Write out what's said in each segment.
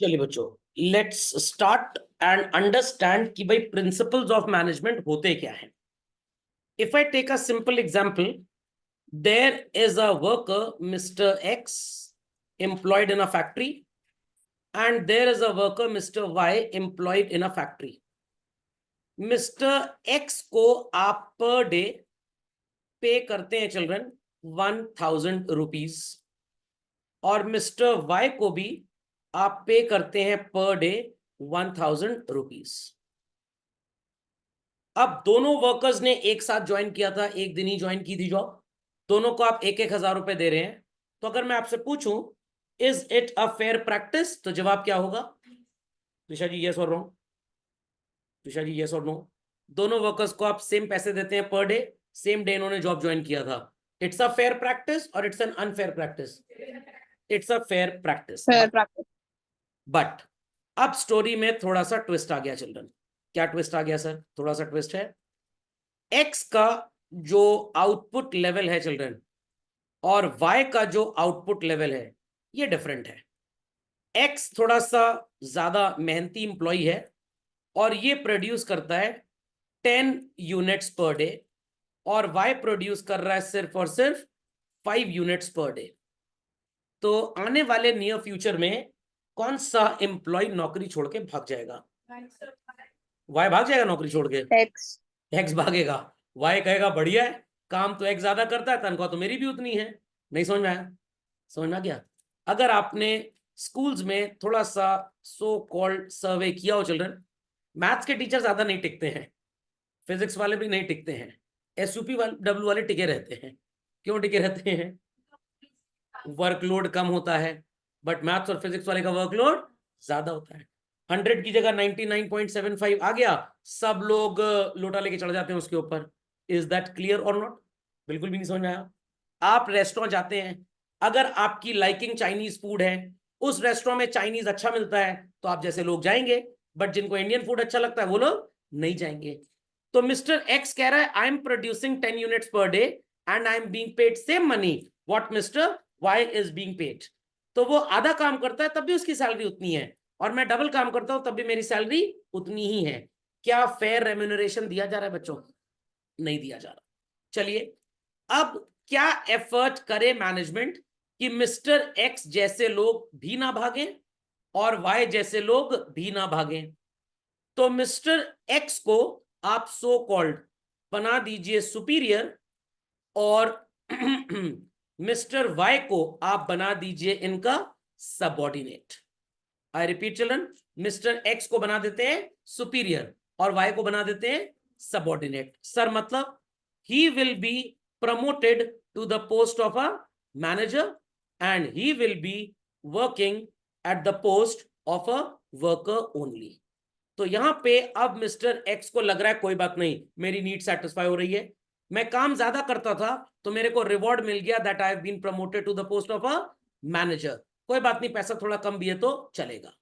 चलिए बच्चों, let's start and understand कि भाई प्रिंसिपल्स ऑफ मैनेजमेंट होते क्या है। If I take a simple example, there is a worker mister X employed in a factory, and there is a worker Mr. Y employed in a factory. Mister x को आप per day पे करते हैं children 1000 rupees, और mister Y को भी आप पे करते हैं पर डे 1000 रुपीज। अब दोनों वर्कर्स ने एक साथ ज्वाइन किया था, एक दिन ही ज्वाइन की थी जॉब, दोनों को आप 1,000 रुपए दे रहे हैं। तो अगर मैं आपसे पूछूं is it a fair practice, तो जवाब क्या होगा? तुषार जी यस और नो? तुषार जी यस और नो? दोनों वर्कर्स को आप सेम पैसे देते हैं पर डे, सेम डे इन्होंने जॉब ज्वाइन किया था। इट्स अ फेयर प्रैक्टिस और it's an unfair practice? It's a fair practice. Fair practice. But अब स्टोरी में थोड़ा सा ट्विस्ट आ गया चिल्ड्रन। क्या ट्विस्ट आ गया सर? थोड़ा सा ट्विस्ट है। एक्स का जो आउटपुट लेवल है चिल्ड्रन, और वाई का जो आउटपुट लेवल है, ये डिफरेंट है। एक्स थोड़ा सा ज्यादा मेहनती इंप्लॉय है और ये प्रोड्यूस करता है 10 यूनिट्स पर डे, और वाई प्रोड्यूस कर रहा है सिर्फ और सिर्फ 5 यूनिट्स पर डे। तो आने वाले नियर फ्यूचर में कौन सा एम्प्लॉय नौकरी छोड़ के भाग जाएगा? वाई भाग जाएगा नौकरी छोड़ के? एक्स। एक्स भागेगा। वाई कहेगा बढ़िया है, काम तो एक्स ज्यादा करता है, तनख्वाह तो मेरी भी उतनी है। नहीं समझ में आया? समझ में आ गया? अगर आपने स्कूल्स में थोड़ा सा सो कॉल्ड सर्वे किया हो चिल्ड्रन, मैथ्स के टीचर ज्यादा नहीं टिकते हैं, फिजिक्स वाले भी नहीं टिकते हैं, एसयूपी वाले डब्ल्यू वाले टिके रहते हैं। क्यों टिके रहते हैं? वर्कलोड कम होता है, बट मैथ्स और फिजिक्स वाले का वर्कलोड ज्यादा होता है। 100 की जगह 99.75 आ गया, सब लोग लोटा लेके चढ़ जाते हैं उसके ऊपर। इज दैट क्लियर और नॉट? बिल्कुल भी नहीं समझ में आया। आप रेस्टोरेंट जाते हैं, अगर आपकी लाइकिंग चाइनीज फूड है, उस रेस्टोरेंट में चाइनीज अच्छा मिलता है, तो आप जैसे लोग जाएंगे, बट जिनको इंडियन फूड अच्छा लगता है वो लोग नहीं जाएंगे। तो मिस्टर एक्स कह रहा है I am producing 10 units per day and I am being paid same money what mister Y is being paid. तो वो आधा काम करता है तब भी उसकी सैलरी उतनी है, और मैं डबल काम करता हूं तब भी मेरी सैलरी उतनी ही है। क्या फेयर रेम्यूनरेशन दिया जा रहा है बच्चों? नहीं दिया जा रहा। चलिए, अब क्या एफर्ट करे मैनेजमेंट कि मिस्टर एक्स जैसे लोग भी ना भागें और वाई जैसे लोग भी ना भागें। तो मिस्टर एक्स को आप सो कॉल्ड बना दीजिए सुपीरियर, और मिस्टर वाई को आप बना दीजिए इनका subordinate. I repeat children, mister x को बना देते हैं सुपीरियर और वाई को बना देते हैं सबऑर्डिनेट। सर मतलब he will be promoted to the post of a manager and he will be working at the post of a worker only. तो यहां पे अब मिस्टर एक्स को लग रहा है कोई बात नहीं, मेरी नीड सेटिस्फाई हो रही है, मैं काम ज्यादा करता था तो मेरे को रिवॉर्ड मिल गया, that I have been promoted to the post of a manager. कोई बात नहीं, पैसा थोड़ा कम भी है तो चलेगा।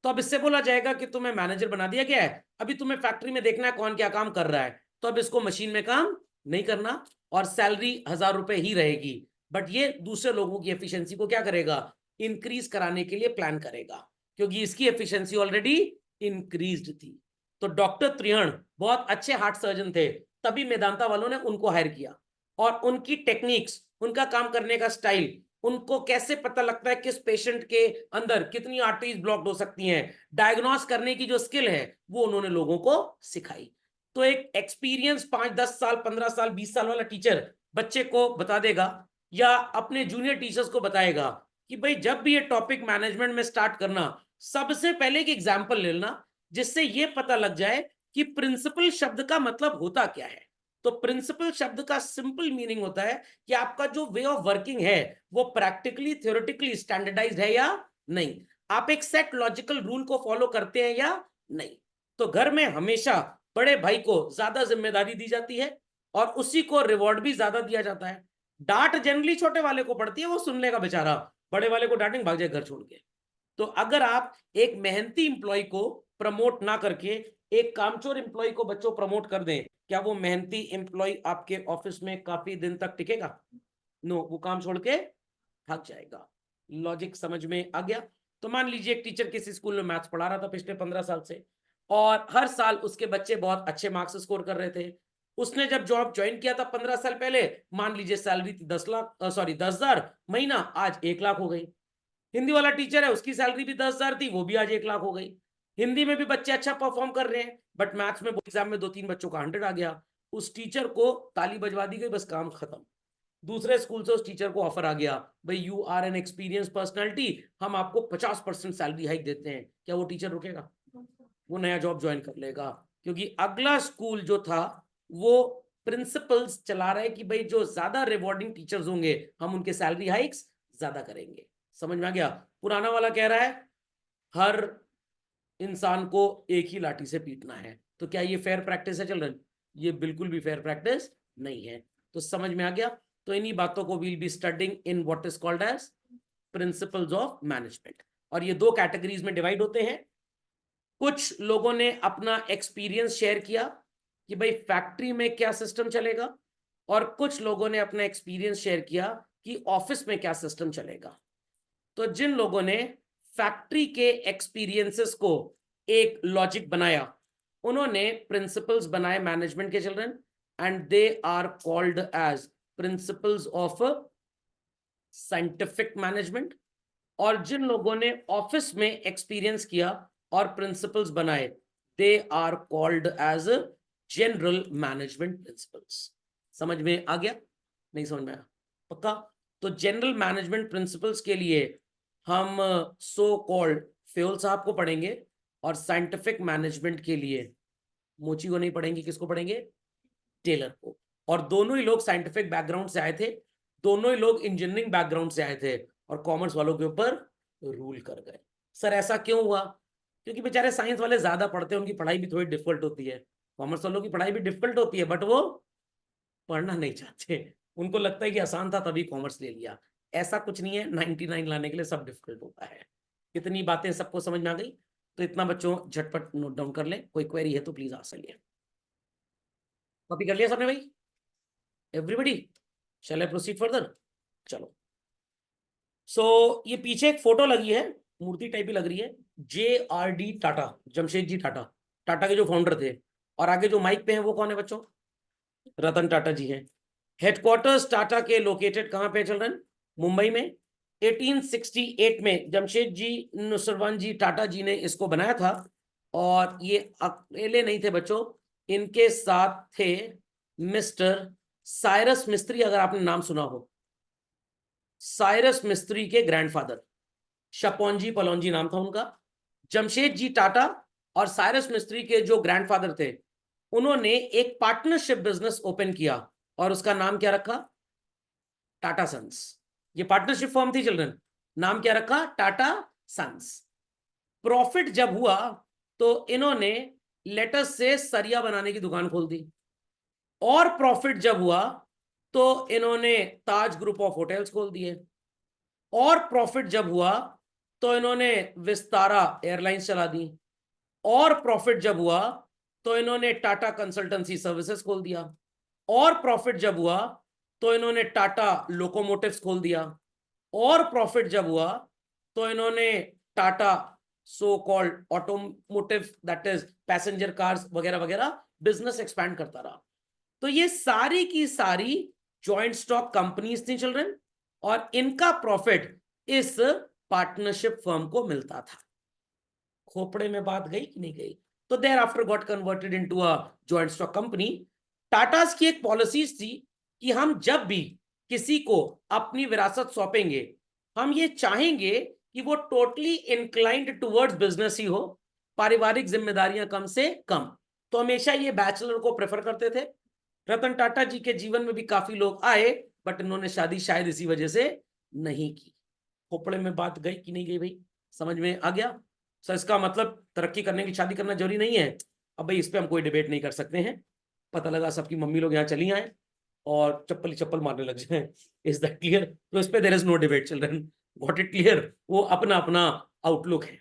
तो अब इससे बोला जाएगा कि तुम्हें मैनेजर बना दिया गया है, अभी तुम्हें फैक्ट्री में देखना है कौन क्या काम कर रहा है, तो अब इसको मशीन में काम नहीं करना, और सैलरी 1000 रुपए ही रहेगी। बट ये दूसरे लोगों की एफिशिएंसी को क्या करेगा? इंक्रीज कराने के लिए प्लान करेगा, क्योंकि इसकी एफिशिएंसी ऑलरेडी इंक्रीज्ड थी। तो डॉक्टर त्रिहण बहुत अच्छे हार्ट सर्जन थे, तभी मेदांता वालों ने उनको हायर किया, और उनकी टेक्निक्स, उनका काम करने का स्टाइल, उनको कैसे पता लगता है किस पेशेंट के अंदर कितनी आर्टरीज ब्लॉक्ड हो सकती हैं, डायग्नोस करने की जो स्किल है वो उन्होंने लोगों को सिखाई। तो एक एक्सपीरियंस 5-10 साल 15 साल 20 साल वाला टीचर बच्चे को बता देगा, या अपने जूनियर टीचर्स को बताएगा कि भाई जब भी ये टॉपिक मैनेजमेंट में स्टार्ट करना, सबसे पहले एक एग्जाम्पल ले लेना जिससे ये पता लग जाए कि प्रिंसिपल शब्द का मतलब होता क्या है। तो प्रिंसिपल शब्द का सिंपल मीनिंग होता है कि आपका जो वे ऑफ वर्किंग है वो प्रैक्टिकली थ्योरेटिकली स्टैंडर्डाइज्ड है या नहीं, आप एक सेट लॉजिकल रूल को फॉलो करते हैं या नहीं। तो घर में हमेशा बड़े भाई को ज्यादा जिम्मेदारी दी जाती है और उसी को रिवॉर्ड भी ज्यादा दिया जाता है। डांट जनरली छोटे वाले को पड़ती है, वो सुन लेगा बेचारा, बड़े वाले को डांटेंगे भाग जाए घर छोड़ के। तो अगर आप एक मेहनती इंप्लॉय को प्रमोट ना करके एक कामचोर इंप्लॉय को बच्चों प्रमोट कर दें, क्या वो मेहनती इंप्लॉय आपके ऑफिस में काफी दिन तक टिकेगा? नो, वो काम छोड़ के भाग जाएगा। लॉजिक समझ में आ गया? तो मान लीजिए एक टीचर किसी स्कूल में मैथ्स पढ़ा रहा था पिछले 15 साल से, और हर साल उसके बच्चे बहुत अच्छे मार्क्स स्कोर कर रहे थे। उसने जब जॉब ज्वाइन किया था 15 साल पहले, मान लीजिए सैलरी थी 10,000 महीना, आज 1 लाख हो गई। हिंदी वाला टीचर है, उसकी सैलरी भी 10,000 थी, वो भी आज 1 लाख हो गई। हिंदी में भी बच्चे अच्छा परफॉर्म कर रहे हैं, बट मैथ्स में एग्जाम में 2-3 बच्चों का 100 आ गया, उस टीचर को ताली बजवा दी गई, बस काम खत्म। दूसरे स्कूल से उस टीचर को ऑफर आ गया, भाई you are an experience personality, हम आपको 50% सैलरी हाइक देते हैं। क्या वो टीचर रुकेगा? वो नया जॉब ज्वाइन कर लेगा, क्योंकि अगला स्कूल जो था वो प्रिंसिपल्स चला रहे कि भाई जो ज्यादा रिवॉर्डिंग टीचर्स होंगे हम उनके सैलरी हाइक्स ज्यादा करेंगे। समझ में आ गया? पुराना वाला कह रहा है हर इंसान को एक ही लाठी से पीटना है, तो क्या ये फेयर प्रैक्टिस है चिल्ड्रन? ये बिल्कुल भी फेयर प्रैक्टिस नहीं है। तो समझ में आ गया? तो इन्हीं बातों को we'll be studying in what is called as principles of management. और ये 2 कैटेगरीज में डिवाइड होते हैं। कुछ लोगों ने अपना एक्सपीरियंस शेयर किया कि भाई फैक्ट्री में क्या सिस्टम चलेगा, और कुछ लोगों ने अपना एक्सपीरियंस शेयर किया कि ऑफिस में क्या सिस्टम चलेगा। तो जिन लोगों ने फैक्ट्री के एक्सपीरियंसेस को एक लॉजिक बनाया, उन्होंने प्रिंसिपल्स बनाए मैनेजमेंट के children, and they are called as principles of scientific management. और जिन लोगों ने ऑफिस में एक्सपीरियंस किया और प्रिंसिपल्स बनाए, they are called as general management principles. समझ में आ गया? नहीं समझ में आया? पक्का? तो जनरल मैनेजमेंट प्रिंसिपल्स के लिए हम सो कॉल्ड फेल साहब को पढ़ेंगे, और साइंटिफिक मैनेजमेंट के लिए मोची को नहीं पढ़ेंगे, किसको पढ़ेंगे? टेलर को। और दोनों ही लोग साइंटिफिक बैकग्राउंड से आए थे, दोनों ही लोग इंजीनियरिंग बैकग्राउंड से आए थे, और कॉमर्स वालों के ऊपर रूल कर गए। सर ऐसा क्यों हुआ? क्योंकि बेचारे साइंस वाले ज्यादा पढ़ते हैं, उनकी पढ़ाई भी थोड़ी डिफिकल्ट होती है। कॉमर्स वालों की पढ़ाई भी डिफिकल्ट होती है, बट वो पढ़ना नहीं चाहते, उनको लगता है कि आसान था तभी कॉमर्स ले लिया। ऐसा कुछ नहीं है, 99 लाने के लिए सब डिफिकल्ट होता है। कितनी बातें सबको समझ में आ गई? तो इतना बच्चों झटपट नोट डाउन कर ले, कोई क्वेरी है तो प्लीज आ सकते। कॉपी कर लिया सबने भाई? Everybody, shall I proceed further? चलो। ये पीछे एक फोटो लगी है, मूर्ति टाइप ही लग रही है, JRD टाटा, जमशेदजी टाटा, टाटा के जो फाउंडर थे। और आगे जो माइक पे है वो कौन है बच्चों? रतन टाटा जी हैं। हेडक्वार्टर्स टाटा के लोकेटेड कहां पे चल रहे हैं? मुंबई में। 1868 में जमशेदजी नुसरवन जी टाटा जी ने इसको बनाया था, और ये अकेले नहीं थे बच्चों, इनके साथ थे मिस्टर साइरस मिस्त्री, अगर आपने नाम सुना हो। साइरस मिस्त्री के ग्रैंडफादर, शपोंजी पलौंजी नाम था उनका। जमशेदजी टाटा और साइरस मिस्त्री के जो ग्रैंडफादर थे, उन्होंने एक पार्टनरशिप बिजनेस ओपन किया, और उसका नाम क्या रखा? टाटा सन्स। ये पार्टनरशिप फर्म थी चिल्ड्रन, नाम क्या रखा? टाटा सन्स। प्रॉफिट जब हुआ तो इन्होंने लेटेस से सरिया बनाने की दुकान खोल दी, और प्रॉफिट जब हुआ तो इन्होंने ताज ग्रुप ऑफ होटल्स खोल दिए, और प्रॉफिट जब हुआ तो इन्होंने विस्तारा एयरलाइंस चला दी, और प्रॉफिट जब हुआ तो इन्होंने टाटा कंसल्टेंसी सर्विसेज खोल दिया, और प्रॉफिट जब हुआ तो इन्होंने टाटा लोकोमोटिव्स खोल दिया, और प्रॉफिट जब हुआ तो इन्होंने Tata so called automotive, that is passenger cars वगैरह वगैरह, बिजनेस एक्सपैंड करता रहा। तो ये सारी की सारी जॉइंट स्टॉक कंपनीज थी चिल्ड्रन, और इनका प्रॉफिट इस पार्टनरशिप फर्म को मिलता था। खोपड़े में बात गई कि नहीं गई? तो thereafter got converted into a joint stock company. Tatas की एक पॉलिसीज थी कि हम जब भी किसी को अपनी विरासत सौंपेंगे, हम ये चाहेंगे कि वो टोटली इंक्लाइंड टुवर्ड्स बिजनेस ही हो, पारिवारिक जिम्मेदारियां कम से कम। तो हमेशा ये बैचलर को प्रेफर करते थे। रतन टाटा जी के जीवन में भी काफी लोग आए, बट इन्होंने शादी शायद इसी वजह से नहीं की। खोपड़े में बात गई कि नहीं गई भाई? समझ में आ गया? सर इसका मतलब तरक्की करने के लिए शादी करना जरूरी नहीं है। अब भाई इस पे हम कोई डिबेट नहीं कर सकते हैं। पता लगा सबकी मम्मी लोग यहाँ चली आए और चप्पल ही चप्पल मारने लग जाए। Is that clear? तो इस पे there is no debate children, got it clear? वो अपना अपना आउटलुक है।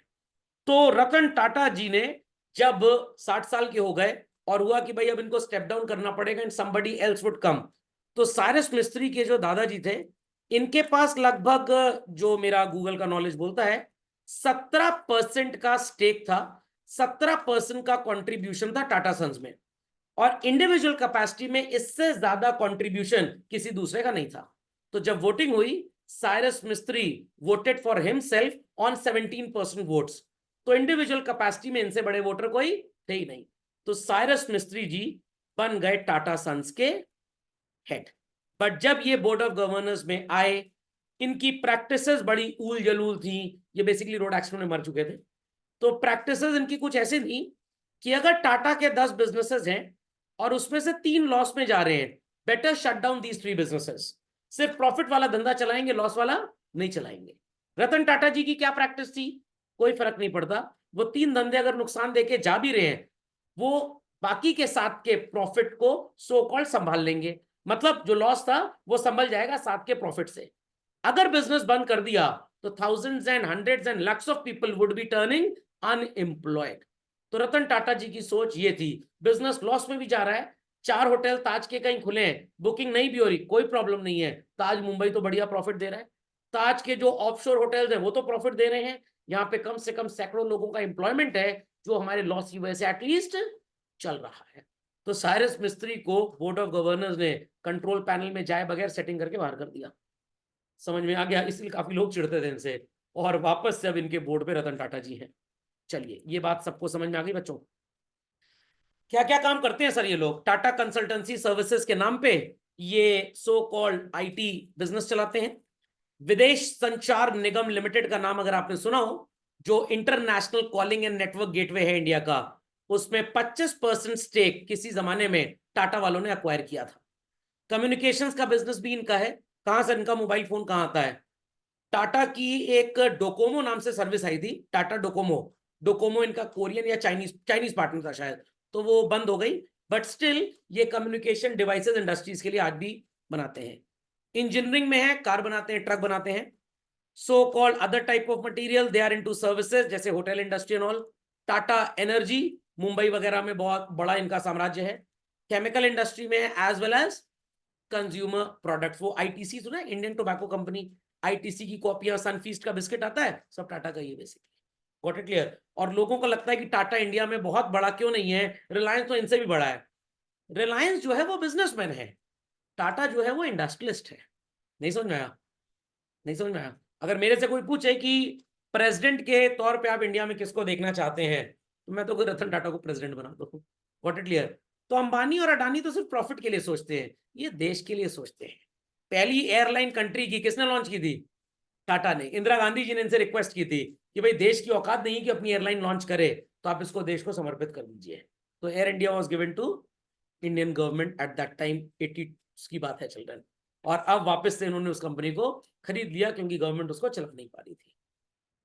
तो रतन टाटा जी ने जब 60 साल के हो गए और हुआ कि भाई अब इनको स्टेप डाउन करना पड़ेगा and somebody else would come, तो साइरस मिस्त्री के जो दादाजी थे, इनके पास लगभग, जो मेरा गूगल का नॉलेज बोलता है, 17% का स्टेक था, 17% का कंट्रीब्यूशन था टाटा सन्स में, और इंडिविजुअल कैपेसिटी में इससे ज्यादा कंट्रीब्यूशन किसी दूसरे का नहीं था। तो जब वोटिंग हुई, साइरस मिस्त्री voted for himself on 17% votes. तो इंडिविजुअल कैपेसिटी में इनसे बड़े वोटर कोई थे ही नहीं। तो साइरस मिस्त्री जी बन गए टाटा सन्स के हेड। बट जब ये बोर्ड ऑफ गवर्नर्स में आए, इनकी प्रैक्टिसेस बड़ी ऊल जलूल थी। ये बेसिकली रोड एक्सीडेंट में मर चुके थे। तो प्रैक्टिसेस इनकी कुछ ऐसी थी कि अगर टाटा के 10 बिजनेसेस हैं और उसमें से 3 लॉस में जा रहे हैं, better shut down these 3 businesses. सिर्फ प्रॉफिट वाला धंधा चलाएंगे, लॉस वाला नहीं चलाएंगे। रतन टाटा जी की क्या प्रैक्टिस थी? कोई फर्क नहीं पड़ता, वो 3 धंधे अगर नुकसान देके जा भी रहे हैं, वो बाकी के 7 के प्रॉफिट को सो कॉल्ड संभाल लेंगे। मतलब जो लॉस था वो संभल जाएगा 7 के प्रॉफिट से। अगर बिजनेस बंद कर दिया तो thousands and hundreds and lakhs of people would be turning unemployed. तो रतन टाटा जी की सोच ये थी, बिजनेस लॉस में भी जा रहा है, 4 होटल ताज के कहीं खुले हैं, बुकिंग नहीं भी हो रही, कोई प्रॉब्लम नहीं है, ताज मुंबई तो बढ़िया प्रॉफिट दे रहा है, ताज के जो ऑफशोर होटल्स हैं वो तो प्रॉफिट दे रहे हैं, यहाँ पे कम से कम सैकड़ों लोगों का एम्प्लॉयमेंट है जो हमारे लॉस की वजह से एटलीस्ट चल रहा है। तो साइरस मिस्त्री को बोर्ड ऑफ गवर्नर्स ने कंट्रोल पैनल में जाए बगैर सेटिंग करके बाहर कर दिया। समझ में आ गया? इसलिए काफी लोग चिढ़ते थे इनसे, और वापस से अब इनके बोर्ड पे रतन टाटा जी हैं। चलिए, ये बात सबको समझ में आ गई बच्चों? क्या क्या काम करते हैं सर ये लोग? टाटा कंसल्टेंसी सर्विसेज के नाम पे ये सो कॉल्ड आईटी बिजनेस चलाते हैं। विदेश संचार निगम लिमिटेड का नाम अगर आपने सुना हो, जो international calling and network gateway है इंडिया का, उसमें 25% स्टेक किसी जमाने में टाटा वालों ने अक्वायर किया था। कम्युनिकेशंस का बिजनेस भी इनका है। कहां से इनका मोबाइल फोन कहां आता है? टाटा की एक डोकोमो नाम से सर्विस आई थी, टाटा डोकोमो। डोकोमो इनका कोरियन या चाइनीज पार्टनर था शायद, तो वो बंद हो गई। बट स्टिल ये कम्युनिकेशन डिवाइसेस इंडस्ट्रीज के लिए आज भी बनाते हैं। इंजीनियरिंग में है, कार बनाते हैं, ट्रक बनाते हैं। So called other type of material they are into services, जैसे hotel industry and all. Tata energy Mumbai वगैरह में बहुत बड़ा इनका साम्राज्य है। केमिकल इंडस्ट्री में है, as well as consumer products. वो आईटीसी सुना है, इंडियन टोबैको कंपनी, आईटीसी की कॉपियां, सनफीस्ट का बिस्किट आता है, सब टाटा का ही है बेसिकली। Got it clear? और लोगों को लगता है कि टाटा इंडिया में बहुत बड़ा क्यों नहीं है, रिलायंस तो इनसे भी बड़ा है। रिलायंस जो है वो बिजनेसमैन है, टाटा जो है वो इंडस्ट्रियलिस्ट है। नहीं समझ में आया? नहीं समझ में आया? अगर मेरे से कोई पूछे कि प्रेसिडेंट के तौर पे आप इंडिया में किसको देखना चाहते हैं, तो मैं तो रतन टाटा को प्रेसिडेंट बना दूं। Got it clear? तो अंबानी और अडानी तो सिर्फ प्रॉफिट के लिए सोचते हैं, ये देश के लिए सोचते हैं। पहली एयरलाइन कंट्री की किसने लॉन्च की थी? टाटा ने। इंदिरा गांधी जी ने इनसे रिक्वेस्ट की थी कि भाई देश की औकात नहीं है कि अपनी एयरलाइन लॉन्च करे, तो आप इसको देश को समर्पित कर दीजिए। तो Air India was given to Indian government at that time, 80 की बात है चिल्ड्रन। और अब वापस से इन्होंने उस कंपनी को खरीद लिया क्योंकि गवर्नमेंट उसको चला नहीं पा रही थी।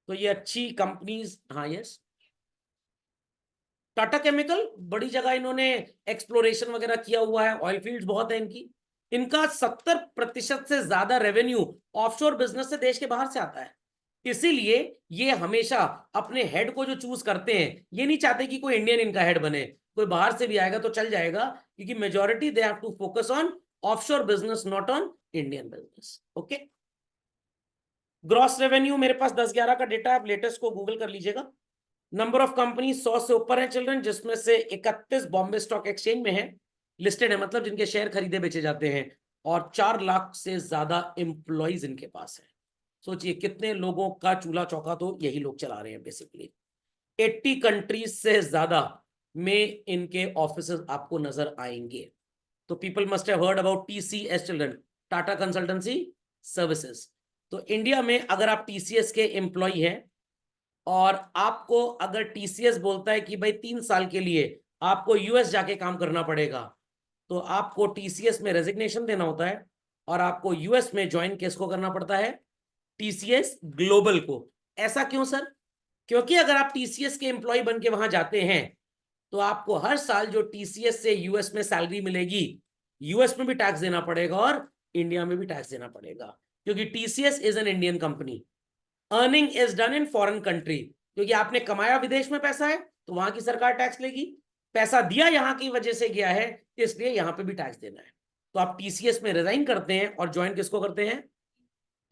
तो ये अच्छी कंपनीज। हाँ, यस। टाटा केमिकल बड़ी जगह इन्होंने एक्सप्लोरेशन वगैरह किया हुआ है, ऑयल फील्ड्स बहुत है इनकी। इनका 70% से ज्यादा रेवेन्यू ऑफशोर बिजनेस से देश के बाहर से आता है। इसीलिए ये हमेशा अपने हेड को जो चूज करते हैं, ये नहीं चाहते कि कोई इंडियन इनका हेड बने, कोई बाहर से भी आएगा तो चल जाएगा, क्योंकि majority they have to focus on offshore business, not on Indian business. Okay. Gross revenue मेरे पास 10-11 का डेटा, आप लेटेस्ट को गूगल कर लीजिएगा। नंबर ऑफ कंपनी 100 से ऊपर है चिल्ड्रन, जिसमें से 31 बॉम्बे स्टॉक एक्सचेंज में है, लिस्टेड है, मतलब जिनके शेयर खरीदे बेचे जाते हैं, और 4 लाख से ज्यादा एम्प्लॉइज इनके पास है। सोचिए कितने लोगों का चूल्हा चौका तो यही लोग चला रहे हैं बेसिकली। 80 कंट्रीज से ज्यादा में इनके ऑफिसेज आपको नजर आएंगे। तो people must have heard about TCS children, Tata consultancy services. तो इंडिया में अगर आप टीसीएस के एम्प्लॉय हैं और आपको अगर टीसीएस बोलता है कि भाई 3 साल के लिए आपको यूएस जाके काम करना पड़ेगा, तो आपको टीसीएस में रेजिग्नेशन देना होता है और आपको यूएस में ज्वाइन किसको करना पड़ता है? टीसीएस ग्लोबल को। ऐसा क्यों सर? क्योंकि अगर आप टीसीएस के एम्प्लॉय बन के वहां जाते हैं तो आपको हर साल जो टीसीएस से यूएस में सैलरी मिलेगी, यूएस में भी टैक्स देना पड़ेगा और इंडिया में भी टैक्स देना पड़ेगा, क्योंकि TCS is an Indian company. Earning is done in foreign country, क्योंकि आपने कमाया विदेश में पैसा है तो वहां की सरकार टैक्स लेगी, पैसा दिया यहां की वजह से गया है, इसलिए यहां पे भी टैक्स देना है। तो आप टीसीएस में रिजाइन करते हैं और ज्वाइन किसको करते हैं?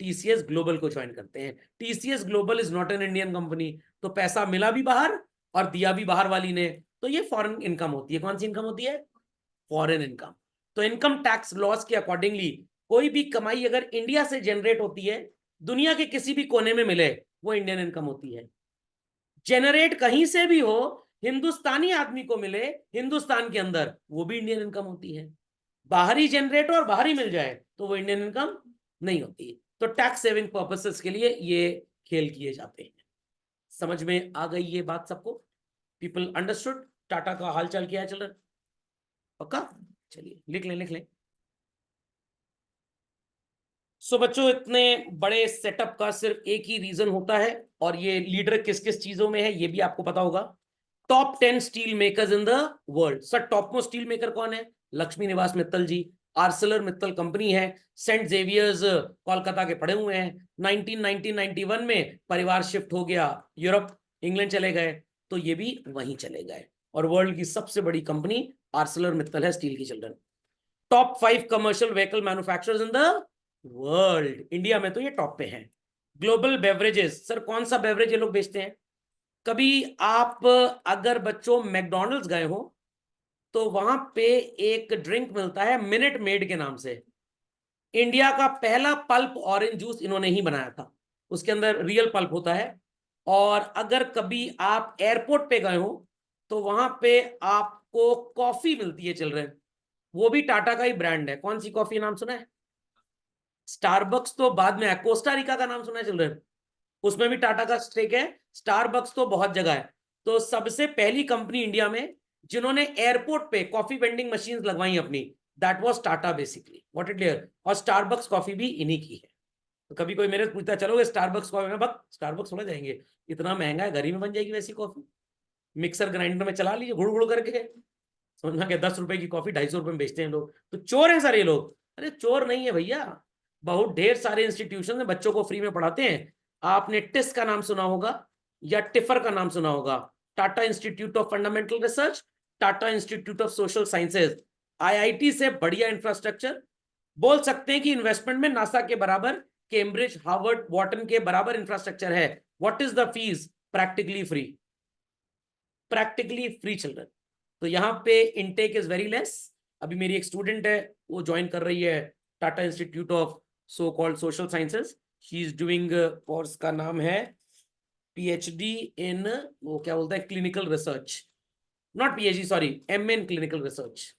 टीसीएस ग्लोबल को ज्वाइन करते हैं। TCS global is not an Indian company, तो पैसा मिला भी बाहर और दिया भी बाहर वाली ने, तो ये फॉरेन इनकम होती है। कौन सी इनकम होती है? Foreign income. तो इनकम टैक्स लॉस के अकॉर्डिंगली कोई भी कमाई अगर इंडिया से जनरेट होती है, दुनिया के किसी भी कोने में मिले, वो इंडियन इनकम होती है। जनरेट कहीं से भी हो, हिंदुस्तानी आदमी को मिले हिंदुस्तान के अंदर, वो भी इंडियन इनकम होती है। बाहरी जनरेट और बाहरी मिल जाए तो वो इंडियन इनकम नहीं होती। तो टैक्स सेविंग पर्पसेस के लिए ये खेल किए जाते हैं। समझ में आ गई ये बात सबको? पीपल अंडरस्टूड टाटा का हालचाल क्या है चल रहा? पक्का? चलिए लिख लें लिख लें। सो बच्चों, इतने बड़े सेटअप का सिर्फ एक ही रीजन होता है, और ये लीडर किस किस चीजों में है ये भी आपको पता होगा। Top 10 steel makers in the world. Sir top most steel maker कौन है? लक्ष्मी निवास मित्तल जी। आर्सलर मित्तल कंपनी है। सेंट जेवियर्स कोलकाता के पड़े हुए हैं। 1991 में परिवार शिफ्ट हो गया यूरोप, इंग्लैंड चले गए, तो ये भी वहीं चले गए। और वर्ल्ड की सबसे बड़ी कंपनी आर्सलर मित्तल है स्टील की children. Top 5 commercial vehicle manufacturers in the world, India में तो ये टॉप पे हैं। ग्लोबल बेवरेजेस, सर कौन सा बेवरेज ये लोग बेचते हैं? कभी आप अगर बच्चों मैकडॉनल्ड्स गए हो तो वहां पे एक ड्रिंक मिलता है मिनट मेड के नाम से। इंडिया का पहला पल्प ऑरेंज जूस इन्होंने ही बनाया था, उसके अंदर रियल पल्प होता है। और अगर कभी आप एयरपोर्ट पे गए हो तो वहां पे आपको कॉफी मिलती है चिल्ड्रन, वो भी टाटा का ही ब्रांड है। कौन सी कॉफी नाम सुना है? स्टारबक्स तो बाद में है। कोस्टारिका का नाम सुना है चिल्ड्रन? उसमें भी टाटा का स्टेक है। स्टारबक्स तो बहुत जगह है। तो सबसे पहली कंपनी इंडिया में जिन्होंने एयरपोर्ट पे कॉफी वेंडिंग मशीन लगवाई अपनी, that was Tata basically. What it clear? और स्टारबक्स कॉफी भी इन्हीं की है। तो कभी कोई मेरे से पूछता है चलोगे स्टारबक्स कॉफी में, बक स्टारबक्स थोड़ा जाएंगे, इतना महंगा है, घर ही में बन जाएगी वैसी कॉफी, मिक्सर ग्राइंडर में चला लीजिए गुड़ गुड़ करके। समझना क्या? 10 रुपए की कॉफी 250 रुपए में बेचते हैं लोग, तो चोर है सर ये लोग। अरे चोर नहीं है भैया, बहुत ढेर सारे इंस्टीट्यूशन में बच्चों को फ्री में पढ़ाते हैं। आपने टिस का नाम सुना होगा या टिफर का नाम सुना होगा, Tata institute of fundamental research, Tata institute of social sciences. IIT से बढ़िया इंफ्रास्ट्रक्चर, बोल सकते हैं कि इन्वेस्टमेंट में नासा के बराबर, कैम्ब्रिज हार्वर्ड वॉटन के बराबर इंफ्रास्ट्रक्चर है। What is the fees? Practically free, practically free children. तो यहाँ पे इनटेक इज वेरी लेस। अभी मेरी एक स्टूडेंट है, वो ज्वाइन कर रही है Tata institute of so called social sciences. She is doing, course का नाम है पीएचडी इन, वो क्या बोलता है, clinical research, not PhD sorry, MA in clinical research.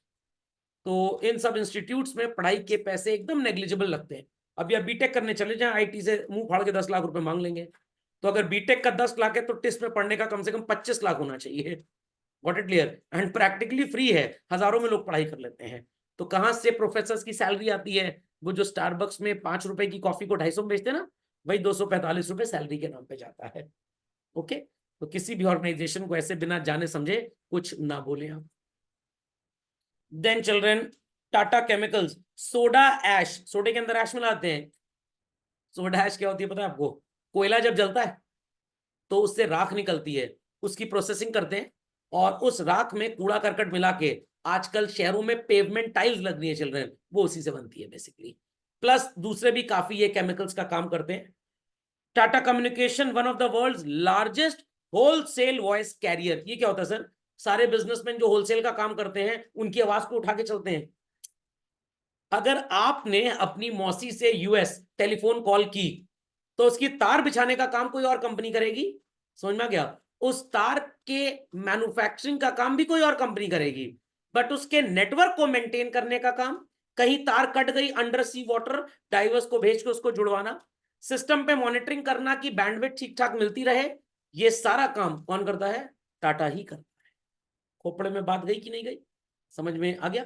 तो इन सब इंस्टीट्यूट्स में पढ़ाई के पैसे एकदम नेग्लिजिबल लगते हैं। अभी आप बीटेक करने चले जाएं, आईटी से मुंह फाड़ के 10 लाख रुपए मांग लेंगे। तो अगर बीटेक का 10 लाख है तो टिस्ट में पढ़ने का कम से कम 25 लाख होना चाहिए। What it clear? And practically free है, हजारों में लोग पढ़ाई कर लेते हैं। तो कहां से प्रोफेसर की सैलरी आती है? वो जो स्टारबक्स में 5 रुपए की कॉफी को 250 में बेचते हैं ना, वही 245 रुपए सैलरी के नाम पे जाता है। ओके, तो किसी भी ऑर्गेनाइजेशन को ऐसे बिना जाने समझे कुछ ना बोले आप। Then children, Tata chemicals, soda ash, सोडे के अंदर ऐश मिलाते हैं। सोडा ऐश क्या होती है पता है आपको? कोयला जब जलता है तो उससे राख निकलती है, उसकी प्रोसेसिंग करते हैं, और उस राख में कूड़ा करकट मिला के आजकल शहरों में पेवमेंट टाइल्स लग रही है चिल्ड्रन, वो उसी से बनती है बेसिकली। प्लस दूसरे भी काफी ये केमिकल्स का काम करते हैं। Tata communication, one of the world largest wholesale voice carrier. ये क्या होता है सर? सारे बिजनेसमैन जो होलसेल का काम करते हैं उनकी आवाज को उठा के चलते हैं। अगर आपने अपनी मौसी से यूएस टेलीफोन कॉल की तो उसकी तार बिछाने का काम कोई और कंपनी करेगी, समझ में आ गया? उस तार के मैन्युफैक्चरिंग का काम भी कोई और कंपनी करेगी, बट उसके नेटवर्क को मेंटेन करने का काम, कहीं तार कट गई अंडर सी वाटर, डाइवर्स को भेज के उसको जुड़वाना, सिस्टम पे मॉनिटरिंग करना कि बैंडविड्थ ठीक ठाक मिलती रहे, ये सारा काम कौन करता है? टाटा ही करता है। खोपड़े में बात गई कि नहीं गई? समझ में आ गया?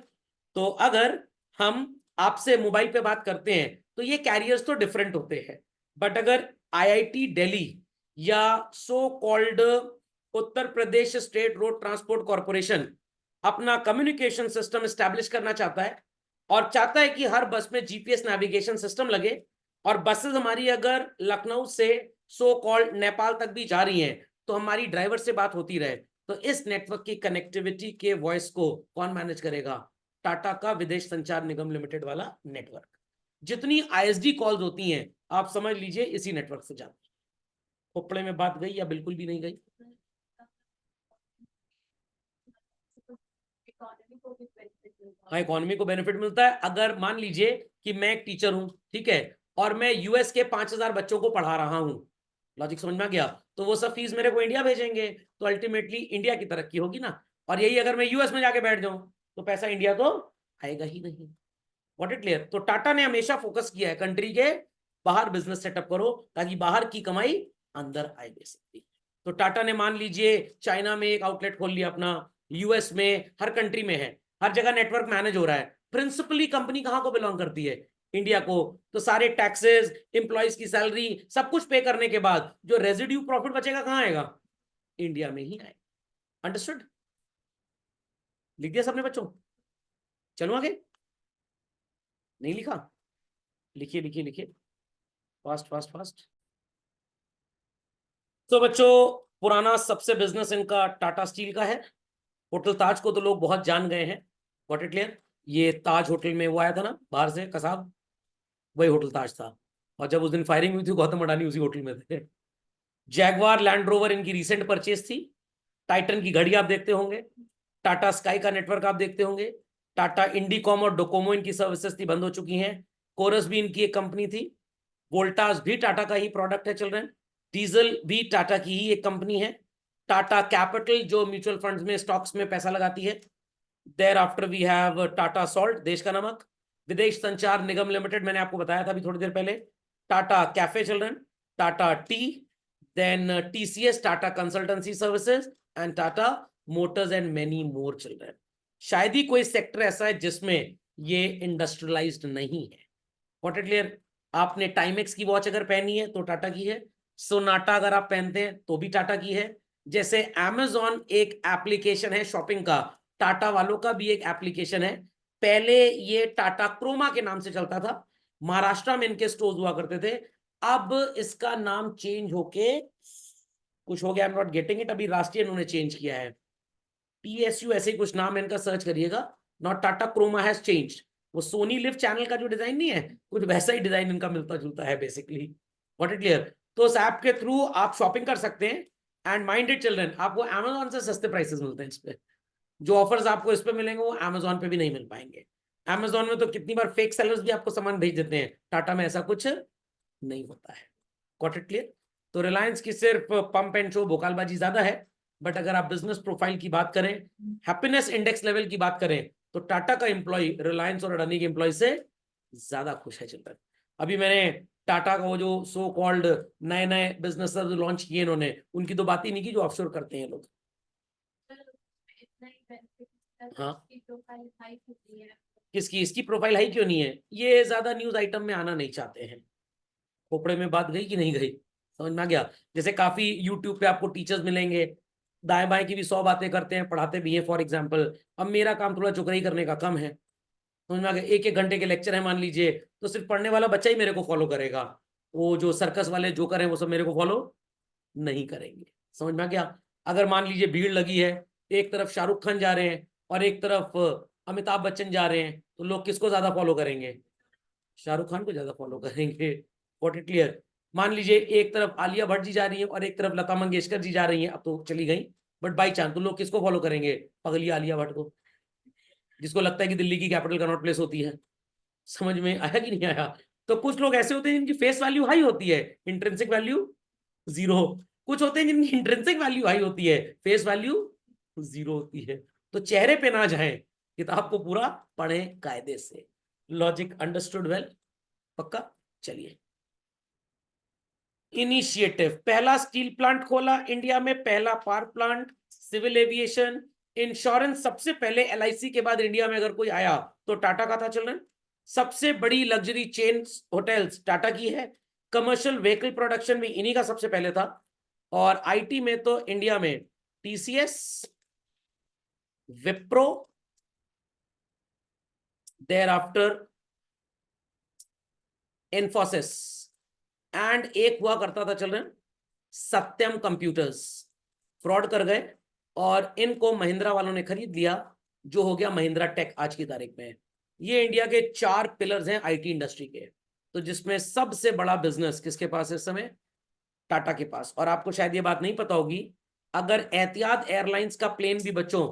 तो अगर हम आपसे मोबाइल पे बात करते हैं तो ये कैरियर्स तो डिफरेंट होते हैं, बट अगर आईआईटी दिल्ली या so called Uttar Pradesh state road transport corporation अपना कम्युनिकेशन सिस्टम स्टैब्लिश करना चाहता है और चाहता है कि हर बस में जीपीएस नेविगेशन सिस्टम लगे, और बसेस हमारी अगर लखनऊ से सो कॉल्ड नेपाल तक भी जा रही हैं तो हमारी ड्राइवर से बात होती रहे, तो इस नेटवर्क की कनेक्टिविटी के वॉइस को कौन मैनेज करेगा? टाटा का विदेश संचार निगम लिमिटेड वाला नेटवर्क। जितनी ISD कॉल्स होती हैं आप समझ लीजिए इसी नेटवर्क से जाती है। खोपड़े में बात गई या बिल्कुल भी नहीं गई? हाँ, इकोनॉमी को बेनिफिट मिलता है। अगर मान लीजिए कि मैं एक टीचर हूं, ठीक है, और मैं US के 5,000 बच्चों को पढ़ा रहा हूं, लॉजिक समझ में आ गया? तो वो सब फीस मेरे को इंडिया भेजेंगे, तो अल्टीमेटली इंडिया की तरक्की होगी ना। और यही अगर मैं US में जाके बैठ जाऊं तो पैसा इंडिया तो आएगा ही नहीं। What it clear? तो टाटा ने हमेशा फोकस किया है कंट्री के बाहर बिजनेस सेटअप करो ताकि बाहर की कमाई अंदर आए बेसिकली। तो टाटा ने मान लीजिए चाइना में एक आउटलेट खोल लिया अपना, US में, हर कंट्री में है, हर जगह नेटवर्क मैनेज हो रहा है। प्रिंसिपली कंपनी कहां को बिलोंग करती है? इंडिया को। तो सारे टैक्सेस, एम्प्लॉयज की सैलरी, सब कुछ पे करने के बाद जो रेजिड्यू प्रॉफिट बचेगा कहां आएगा? इंडिया में ही आएगा। अंडरस्टूड? लिख दिया सबने बच्चों? चलो आगे। नहीं लिखा? लिखिए लिखिए लिखिए, फास्ट फास्ट फास्ट। तो बच्चों, पुराना सबसे बिजनेस इनका टाटा स्टील का है। होटल ताज को तो लोग बहुत जान गए हैं। What it clear? ये ताज होटल में वो आया था ना बाहर से कसाब, वही होटल ताज था। और जब उस दिन फायरिंग हुई थी गौतम अडानी उसी होटल में थे। जैगवार लैंड रोवर इनकी रिसेंट परचेज थी। टाइटन की घड़ी आप देखते होंगे, टाटा स्काई का नेटवर्क आप देखते होंगे, टाटा इंडिकॉम और डोकोमो इनकी सर्विसेज थी, बंद हो चुकी हैं। कोरस भी इनकी एक कंपनी थी। वोल्टास भी टाटा का ही प्रोडक्ट है चिल्ड्रन। डीजल भी टाटा की ही एक कंपनी है। टाटा कैपिटल जो म्यूचुअल फंड्स में स्टॉक्स में पैसा लगाती है। Thereafter we have Tata salt, देश का नमक। विदेश संचार निगम लिमिटेड, मैंने आपको बताया था अभी थोड़ी देर पहले। Tata cafe children, Tata tea, then TCS Tata consultancy services, and Tata motors and many more children. शायद ही कोई सेक्टर ऐसा है जिसमें ये इंडस्ट्रियलाइज्ड नहीं है। What it clear? आपने टाइमेक्स की वॉच अगर पहनी है तो टाटा की है। सोनाटा अगर आप पहनते हैं तो भी टाटा की है। जैसे Amazon एक एप्लीकेशन है शॉपिंग का, टाटा वालों का भी एक एप्लीकेशन है। पहले ये टाटा क्रोमा के नाम से चलता था, महाराष्ट्र में इनके स्टोर्स हुआ करते थे। अब इसका नाम चेंज होके कुछ हो गया, I am not getting it, अभी राष्ट्रीय इन्होंने चेंज किया है, PSU ऐसे ही कुछ नाम है इनका, सर्च करिएगा। Not Tata Croma has changed. वो सोनी लिव चैनल का जो डिजाइन नहीं है, कुछ वैसा ही डिजाइन इनका मिलता जुलता है बेसिकली। What it clear? तो उस ऐप के थ्रू आप शॉपिंग कर सकते हैं। एंड माइंडेड चिल्ड्रन, आपको Amazon से सस्ते प्राइसेस मिलते हैं इस पे। जो ऑफर्स आपको इस पे मिलेंगे वो Amazon पे भी नहीं मिल पाएंगे। Amazon में तो कितनी बार फेक सेलर्स भी आपको सामान भेज देते हैं, टाटा में ऐसा कुछ नहीं होता है। Got it clear? तो रिलायंस की सिर्फ पंप एंड शो भोकालबाजी ज्यादा है, बट अगर आप बिजनेस प्रोफाइल की बात करें, हैप्पीनेस इंडेक्स लेवल की बात करें, तो टाटा का एम्प्लॉय रिलायंस और अडानी के एम्प्लॉय से ज्यादा खुश है चिल्ड्रन। अभी मैंने टाटा का वो जो सो कॉल्ड नए नए बिजनेस लॉन्च किए इन्होंने, उनकी तो बात ही नहीं की जो ऑफशोर करते हैं लोग। हाँ, किसकी? इसकी प्रोफाइल हाई क्यों नहीं है? ये ज्यादा न्यूज आइटम में आना नहीं चाहते हैं। खोपड़े में बात गई कि नहीं गई? समझ में आ गया? जैसे काफी यूट्यूब पे आपको टीचर्स मिलेंगे, दाएं बाएं की भी 100 बातें करते हैं, पढ़ाते भी हैं फॉर एग्जाम्पल। अब मेरा काम थोड़ा चुकराई करने का कम है, समझ में आ गया? एक एक घंटे के लेक्चर है मान लीजिए, तो सिर्फ पढ़ने वाला बच्चा ही मेरे को फॉलो करेगा, वो जो सर्कस वाले जोकर हैं वो सब मेरे को फॉलो नहीं करेंगे। समझ में आ गया? अगर मान लीजिए भीड़ लगी है, एक तरफ शाहरुख खान जा रहे हैं और एक तरफ अमिताभ बच्चन जा रहे हैं, तो लोग किसको ज्यादा फॉलो करेंगे? शाहरुख खान को ज्यादा फॉलो करेंगे। What it clear? मान लीजिए एक तरफ आलिया भट्ट जी जा रही है और एक तरफ लता मंगेशकर जी जा रही हैं, अब तो चली गई, बट बाई चांस तो लोग किसको फॉलो करेंगे? पगली आलिया भट्ट को, जिसको लगता है कि दिल्ली की कैपिटल कनॉट प्लेस होती है। समझ में आया कि नहीं आया? तो कुछ लोग ऐसे होते हैं जिनकी फेस वैल्यू हाई होती है, इंट्रिंसिक वैल्यू जीरो। कुछ होते हैं जिनकी इंट्रिंसिक वैल्यू हाई होती है, फेस वैल्यू जीरो होती है। तो चेहरे पे ना जाएं, किताब को पूरा पढ़ें कायदे से। Logic understood well? पक्का? चलिए, इनिशिएटिव, पहला स्टील प्लांट खोला इंडिया में, पहला power plant, civil aviation, insurance. सबसे पहले LIC के बाद इंडिया में अगर कोई आया तो टाटा का था चिल्ड्रन। सबसे बड़ी लग्जरी चेन होटल्स टाटा की है। कमर्शियल व्हीकल प्रोडक्शन में इन्हीं का सबसे पहले था। और IT में तो इंडिया में TCS, Wipro, thereafter Infosys, and एक हुआ करता था चिल्ड्रन सत्यम कंप्यूटर्स। फ्रॉड कर गए और इनको महिंद्रा वालों ने खरीद लिया, जो हो गया महिंद्रा टेक आज की तारीख में। ये इंडिया के 4 पिलर्स हैं आईटी इंडस्ट्री के, तो जिसमें सबसे बड़ा बिजनेस किसके पास है इस समय? टाटा के पास। और आपको शायद ये बात नहीं पता होगी, अगर एहतियात एयरलाइंस का प्लेन भी बच्चों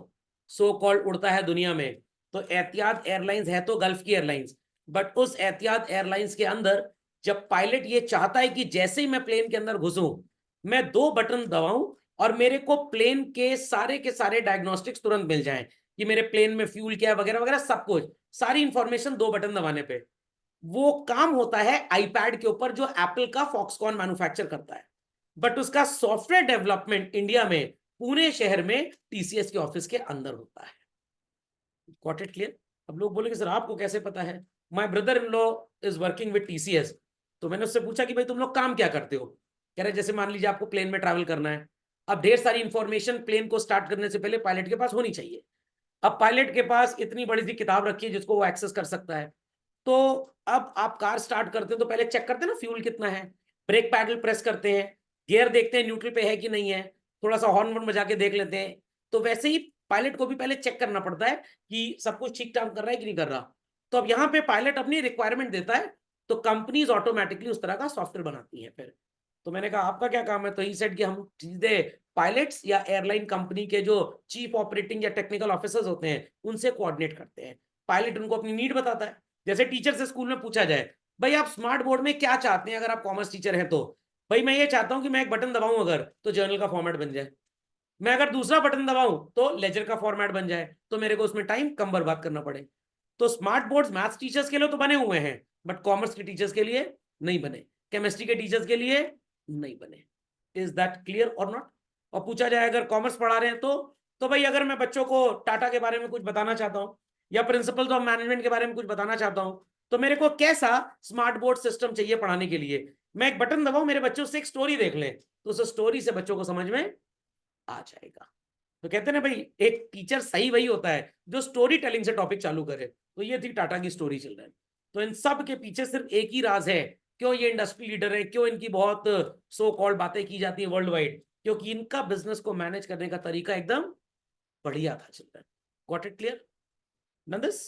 सो कॉल्ड उड़ता है दुनिया में, तो एहतियात एयरलाइंस है तो गल्फ की एयरलाइंस, बट उस एहतियात एयरलाइंस के अंदर जब पायलट ये चाहता है कि जैसे ही मैं प्लेन के अंदर घुसूं, मैं 2 बटन दबाऊं और मेरे को प्लेन के सारे डायग्नोस्टिक्स तुरंत मिल जाएं कि मेरे प्लेन में फ्यूल क्या है वगैरह वगैरह, सब कुछ, सारी इंफॉर्मेशन 2 बटन दबाने पे, वो काम होता है आईपैड के ऊपर जो एप्पल का फॉक्सकॉन मैन्युफैक्चर करता है। बट उसका सॉफ्टवेयर डेवलपमेंट इंडिया में पुणे शहर में टीसीएस के ऑफिस के अंदर होता है। Got it clear? अब लोग बोलेंगे सर आपको कैसे पता है? My brother in law is working with TCS. तो मैंने उससे पूछा कि भाई तुम लोग काम क्या करते हो? कह रहे जैसे मान लीजिए आपको प्लेन में ट्रैवल करना है, अब ढेर सारी इंफॉर्मेशन प्लेन को स्टार्ट करने से पहले पायलट के पास होनी चाहिए। अब पायलट के पास इतनी बड़ी सी किताब रखी है जिसको वो एक्सेस कर सकता है। तो अब आप कार स्टार्ट करते हैं तो पहले चेक करते हैं ना फ्यूल कितना है, ब्रेक पैडल प्रेस करते हैं, गियर देखते हैं न्यूट्रल पे है कि नहीं है, थोड़ा सा हॉर्न वॉर्न बजा के देख लेते हैं। तो वैसे ही पायलट को भी पहले चेक करना पड़ता है कि सब कुछ ठीक ठाक कर रहा है कि नहीं कर रहा। तो अब यहाँ पे पायलट अपनी रिक्वायरमेंट देता है, तो कंपनीज ऑटोमेटिकली उस तरह का सॉफ्टवेयर बनाती है फिर। तो मैंने कहा आपका क्या काम है? तो ही सेड कि हम सीधे पायलट्स या एयरलाइन कंपनी के जो चीफ ऑपरेटिंग या टेक्निकल ऑफिसर्स होते हैं उनसे कोऑर्डिनेट करते हैं। पायलट उनको अपनी नीड बताता है। जैसे टीचर से स्कूल में पूछा जाए भाई आप स्मार्ट बोर्ड में क्या चाहते हैं, अगर आप कॉमर्स टीचर हैं तो भाई मैं ये चाहता हूं कि मैं एक बटन दबाऊं अगर तो जर्नल का फॉर्मेट बन जाए, मैं अगर दूसरा बटन दबाऊं तो लेजर का फॉर्मेट बन जाए, तो मेरे को उसमें टाइम कम बर्बाद करना पड़े। तो स्मार्ट बोर्ड्स मैथ्स टीचर्स के लिए तो बने हुए हैं, बट कॉमर्स के टीचर्स के लिए नहीं बने, केमिस्ट्री के टीचर्स के लिए नहीं बने। इज दैट क्लियर और नॉट? और पूछा जाए अगर कॉमर्स पढ़ा रहे हैं तो भाई अगर मैं बच्चों को टाटा के बारे में कुछ बताना चाहता हूँ या प्रिंसिपल्स ऑफ मैनेजमेंट के बारे में कुछ बताना चाहता हूँ, तो मेरे को कैसा स्मार्ट बोर्ड सिस्टम चाहिए पढ़ाने के लिए? मैं एक बटन दबाऊं, मेरे बच्चों से एक स्टोरी देख लें, तो उस स्टोरी से बच्चों को समझ में आ जाएगा। तो कहते हैं ना भाई एक टीचर सही वही होता है जो स्टोरी टेलिंग से टॉपिक चालू करे। तो ये थी टाटा की स्टोरी चिल्ड्रन। तो इन सब के पीछे सिर्फ एक ही राज है, क्यों ये इंडस्ट्री लीडर है, क्यों इनकी बहुत सो कॉल्ड बातें की जाती है वर्ल्ड वाइड, क्योंकि इनका बिजनेस को मैनेज करने का तरीका एकदम बढ़िया था चिल्ड्रन। गॉट इट क्लियर नंदिस?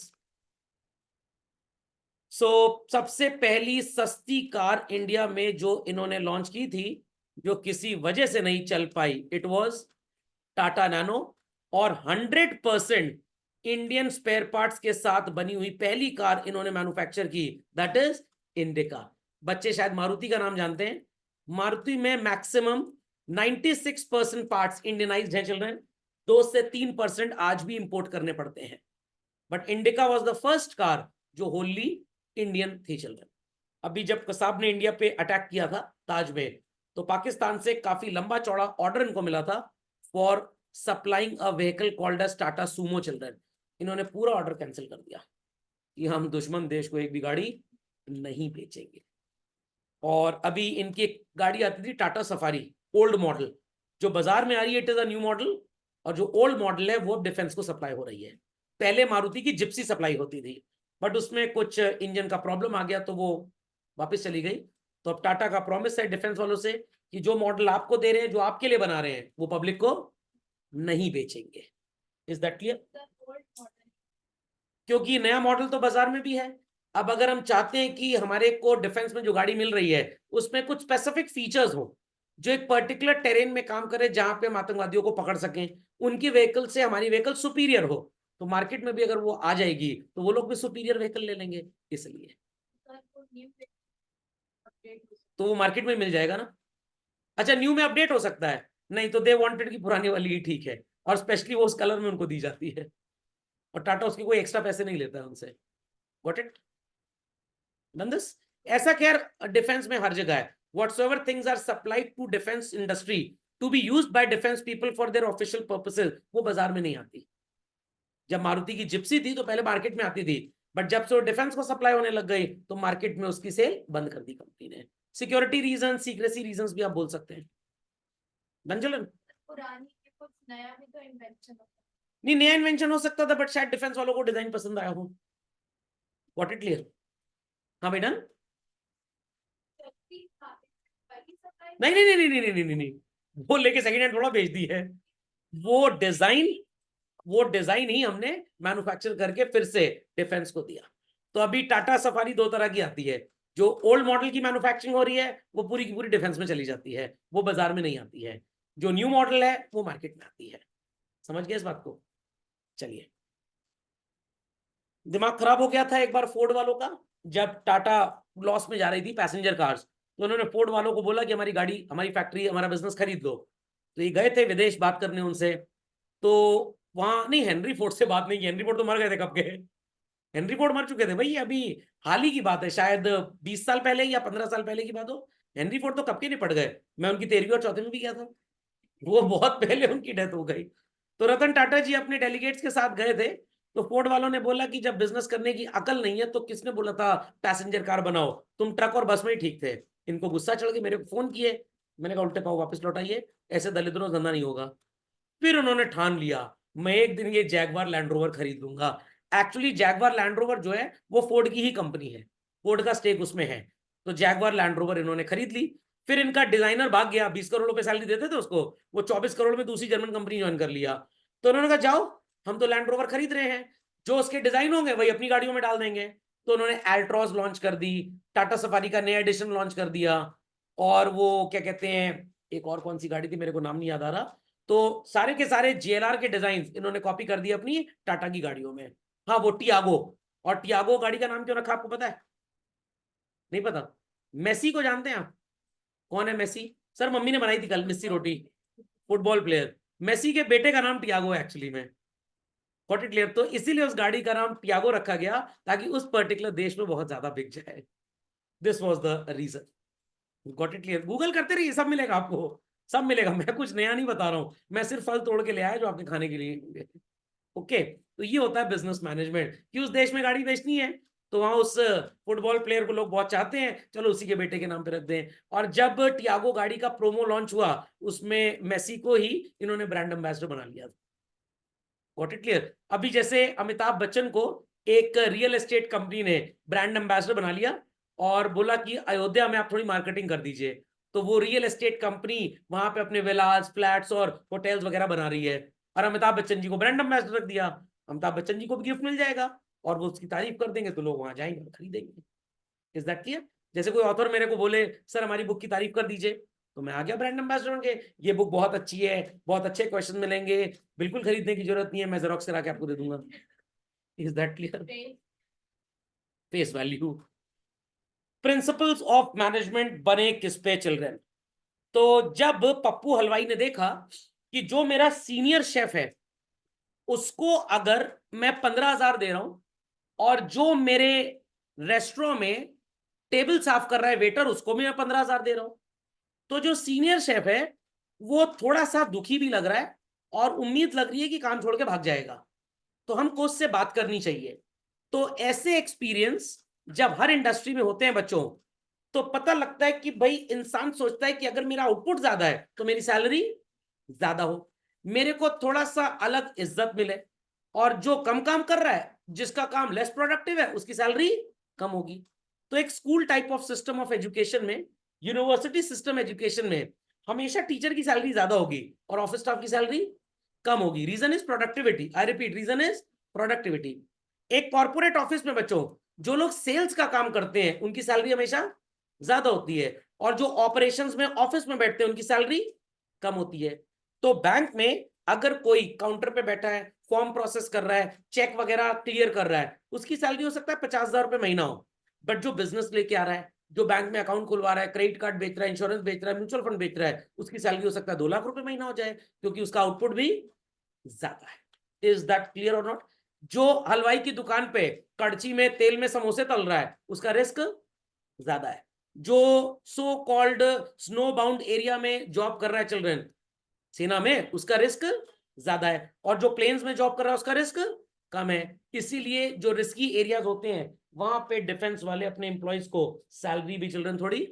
सो सबसे पहली सस्ती कार इंडिया में जो इन्होंने लॉन्च की थी, जो किसी वजह से नहीं चल पाई, इट वाज टाटा नैनो। और 100% इंडियन स्पेयर पार्ट्स के साथ बनी हुई पहली कार इन्होंने मैन्युफैक्चर की, दैट इज इंडिका। बच्चे शायद मारुति का नाम जानते हैं, मारुति में मैक्सिमम 96% पार्ट्स इंडियनाइज्ड हैं चिल्ड्रन, 2 से 3% आज भी इंपोर्ट करने पड़ते हैं। But indica was the first car जो होली इंडियन थी चिल्ड्रन। अभी जब कसाब ने इंडिया पे अटैक किया था ताज में, तो पाकिस्तान से काफी लंबा चौड़ा ऑर्डर इनको मिला था for supplying a vehicle called as Tata Sumo children. इन्होंने पूरा ऑर्डर कैंसिल कर दिया कि हम दुश्मन देश को एक भी गाड़ी नहीं बेचेंगे। और अभी इनकी एक गाड़ी आती थी टाटा सफारी ओल्ड मॉडल, जो बाजार में आ रही है, it is a new model. और जो ओल्ड मॉडल है वो डिफेंस को सप्लाई हो रही है। पहले मारुति की जिप्सी सप्लाई होती थी, बट उसमें कुछ इंजन का प्रॉब्लम आ गया तो वो वापस चली गई। तो अब टाटा का प्रॉमिस है डिफेंस वालों से कि जो मॉडल आपको दे रहे हैं, जो आपके लिए बना रहे हैं, वो पब्लिक को नहीं बेचेंगे। Is that clear? क्योंकि नया मॉडल तो बाजार में भी है। अब अगर हम चाहते हैं कि हमारे को डिफेंस में जो गाड़ी मिल रही है उसमें कुछ स्पेसिफिक फीचर्स हो जो एक पर्टिकुलर टेरेन में काम करे, जहां पे हम आतंकवादियों को पकड़ सकें, उनकी व्हीकल से हमारी व्हीकल सुपीरियर हो, तो मार्केट में भी अगर वो आ जाएगी तो वो लोग भी सुपीरियर व्हीकल ले लेंगे। इसलिए तो वो मार्केट में मिल जाएगा ना। अच्छा न्यू में अपडेट हो सकता है? नहीं, तो दे वांटेड की पुरानी वाली ही ठीक है, और स्पेशली वो उस कलर में उनको दी जाती है, और टाटा उसके कोई एक्स्ट्रा पैसे नहीं लेता है उनसे। गॉट इट नंदस? ऐसा खैर डिफेंस में हर जगह है। whatsoever things are supplied to defense industry to be used by defense people for their official purposes, वो बाजार में नहीं आती। जब मारुति की जिप्सी थी तो पहले मार्केट में आती थी, बट जब से वो डिफेंस को सप्लाई होने लग गई तो मार्केट में उसकी सेल बंद कर दी कंपनी ने। सिक्योरिटी रीजन, सीक्रेसी रीजन भी आप बोल सकते हैं। नंजलन पुरानी के कुछ नया भी तो इन्वेंशन होता नहीं, नया इन्वेंशन हो सकता था, बट शायद डिफेंस वालों को डिजाइन पसंद आया हो। What it clear? हाँ भाई डन। नहीं नहीं नहीं नहीं नहीं नहीं नहीं नहीं, वो लेके सेकंड हैंड थोड़ा बेच दी है। वो डिजाइन वो डिजाइन ही हमने मैन्युफैक्चर करके फिर से डिफेंस को दिया। तो अभी टाटा सफारी दो तरह की आती है, जो ओल्ड मॉडल की मैन्युफैक्चरिंग हो रही है वो पूरी की पूरी डिफेंस में चली जाती है, वो बाजार में नहीं आती है। जो न्यू मॉडल है वो मार्केट में आती है। समझ गए इस बात को? चलिए, दिमाग खराब हो गया था एक बार फोर्ड वालों का, जब टाटा लॉस में जा रही थी पैसेंजर कार्स, तो उन्होंने फोर्ड वालों को बोला कि हमारी गाड़ी, हमारी फैक्ट्री, हमारा बिजनेस खरीद लो। तो ये गए थे विदेश बात करने उनसे, तो वहां नहीं, हेनरी फोर्ड से बात नहीं की। हेनरी फोर्ड तो मर गए थे कब के, हेनरी फोर्ड मर चुके थे भाई, अभी हाल ही की बात है, शायद 20 साल पहले या 15 साल पहले की बात हो। हेनरी फोर्ड तो कब के निपट गए, मैं उनकी 13वीं और 14वीं में भी गया था, वो बहुत पहले उनकी डेथ हो गई। तो रतन टाटा जी अपने डेलीगेट्स के साथ गए थे, तो फोर्ड वालों ने बोला कि जब बिजनेस करने की अकल नहीं है तो किसने बोला था पैसेंजर कार बनाओ, तुम ट्रक और बस में ही ठीक थे। इनको गुस्सा चढ़ के मेरे को फोन किए, मैंने कहा उल्टे पाव वापस लौटाइए, ऐसे दलिद्रों धंधा नहीं होगा। फिर उन्होंने ठान लिया, मैं एक दिन ये जैगवार लैंड रोवर खरीद लूंगा। एक्चुअली जैगवार लैंड रोवर जो है वो फोर्ड की ही कंपनी है, फोर्ड का स्टेक उसमें है। तो जैगवार लैंड रोवर इन्होंने खरीद ली। फिर इनका डिजाइनर भाग गया, 20 करोड़ रुपए सैलरी देते थे उसको, वो 24 करोड़ में दूसरी जर्मन कंपनी ज्वाइन कर लिया। तो उन्होंने कहा जाओ, हम तो लैंड रोवर खरीद रहे हैं, जो उसके डिजाइन होंगे वही अपनी गाड़ियों में डाल देंगे। तो उन्होंने एल्ट्रॉस लॉन्च कर दी, टाटा सफारी का नया एडिशन लॉन्च कर दिया, और वो क्या कहते हैं, एक और कौन सी गाड़ी थी मेरे को नाम नहीं याद आ रहा। तो सारे के सारे जेएलआर के डिजाइन इन्होंने कॉपी कर दिए अपनी टाटा की गाड़ियों में। हाँ, वो टियागो, और टियागो गाड़ी का नाम क्यों रखा आपको पता है? नहीं पता? मेसी को जानते हैं आप? कौन है मेसी? सर मम्मी ने बनाई थी कल मिस्सी रोटी, फुटबॉल प्लेयर। मेसी के बेटे का नाम टियागो है एक्चुअली में, गॉट इट क्लियर? तो इसीलिए उस गाड़ी का नाम टियागो रखा गया, ताकि उस पर्टिकुलर देश में बहुत ज्यादा बिक जाए। This was the reason. Got it clear? Google करते रहिए, सब मिलेगा आपको, सब मिलेगा, मैं कुछ नया नहीं बता रहा हूं, मैं सिर्फ फल तोड़ के ले आया जो आपके खाने के लिए। ओके, तो ये होता है बिजनेस मैनेजमेंट, कि उस देश में गाड़ी बेचनी है, तो वहां उस फुटबॉल प्लेयर को लोग बहुत चाहते हैं, चलो उसी के बेटे के नाम पे रख दें। और जब टियागो गाड़ी का प्रोमो लॉन्च हुआ, उसमें मेसी को ही इन्होंने ब्रांड एम्बेसडर बना लिया। Got it clear? अभी जैसे अमिताभ बच्चन को एक रियल एस्टेट कंपनी ने ब्रांड एम्बेसडर बना लिया और बोला कि अयोध्या में आप थोड़ी मार्केटिंग कर दीजिए, तो वो रियल एस्टेट कंपनी वहां पे अपने विलास, फ्लैट्स और होटल्स वगैरह बना रही है, और अमिताभ बच्चन जी को ब्रांड एम्बेसडर रख दिया। अमिताभ बच्चन जी को भी गिफ्ट मिल जाएगा, और वो उसकी तारीफ कर देंगे तो लोग वहां जाएंगे और खरीदेंगे। Is that clear? जैसे कोई ऑथर मेरे को बोले सर हमारी बुक की तारीफ कर दीजिए, तो मैं आ गया ब्रांड एम्बेसडर के, ये बुक बहुत अच्छी है, बहुत अच्छे क्वेश्चन मिलेंगे, बिल्कुल खरीदने की जरूरत नहीं है, मैं जेरोक्स करा के आपको दे दूंगा। Is that clear? Face value. Principles of management बने किस पे चिल्ड्रन? तो जब पप्पू हलवाई ने देखा कि जो मेरा सीनियर शेफ है उसको अगर मैं 15,000 दे रहा हूं, और जो मेरे रेस्टोरेंट में टेबल साफ कर रहा है वेटर, उसको मैं 15,000 दे रहा हूं, तो जो सीनियर शेफ है वो थोड़ा सा दुखी भी लग रहा है, और उम्मीद लग रही है कि काम छोड़ के भाग जाएगा। तो हमको उससे बात करनी चाहिए। तो ऐसे एक्सपीरियंस जब हर इंडस्ट्री में होते हैं बच्चों, तो पता लगता है कि भाई इंसान सोचता है कि अगर मेरा आउटपुट ज्यादा है तो मेरी सैलरी ज्यादा हो, मेरे को थोड़ा सा अलग इज्जत मिले, और जो कम काम कर रहा है, जिसका काम लेस प्रोडक्टिव है, उसकी सैलरी कम होगी। तो एक school type of system of education में, यूनिवर्सिटी सिस्टम एजुकेशन में, हमेशा टीचर की सैलरी ज्यादा होगी और ऑफिस स्टाफ की सैलरी कम होगी। Reason is productivity, I repeat, reason is productivity. एक कॉर्पोरेट ऑफिस में बच्चों, जो लोग सेल्स का काम करते हैं उनकी सैलरी हमेशा ज्यादा होती है, और जो ऑपरेशंस में ऑफिस में बैठते हैं उनकी सैलरी कम होती है। तो बैंक में अगर कोई काउंटर पे बैठा है, फॉर्म प्रोसेस कर रहा है, चेक वगैरह क्लियर कर रहा है, उसकी सैलरी हो सकता है 50,000 रुपए महीना हो, बट जो बिजनेस लेके आ रहा है, जो बैंक में अकाउंट खुलवा रहा है, क्रेडिट कार्ड बेच रहा है, इंश्योरेंस बेच रहा है, म्यूचुअल फंड बेच रहा है, उसकी सैलरी हो सकता है 2 लाख रुपए महीना हो जाए, क्योंकि उसका आउटपुट भी ज्यादा है। इज दैट क्लियर और नॉट? जो हलवाई की दुकान पे कड़ची में तेल में समोसे तल रहा है, उसका रिस्क ज्यादा है। जो so called snow bound area में जॉब कर रहा है चिल्ड्रन, सेना में, उसका रिस्क ज्यादा है, और जो प्लेन्स में जॉब कर रहा है उसका रिस्क कम है। इसीलिए जो रिस्की एरियाज होते हैं वहां पे डिफेंस वाले अपने एम्प्लॉयज को सैलरी भी चिल्ड्रन थोड़ी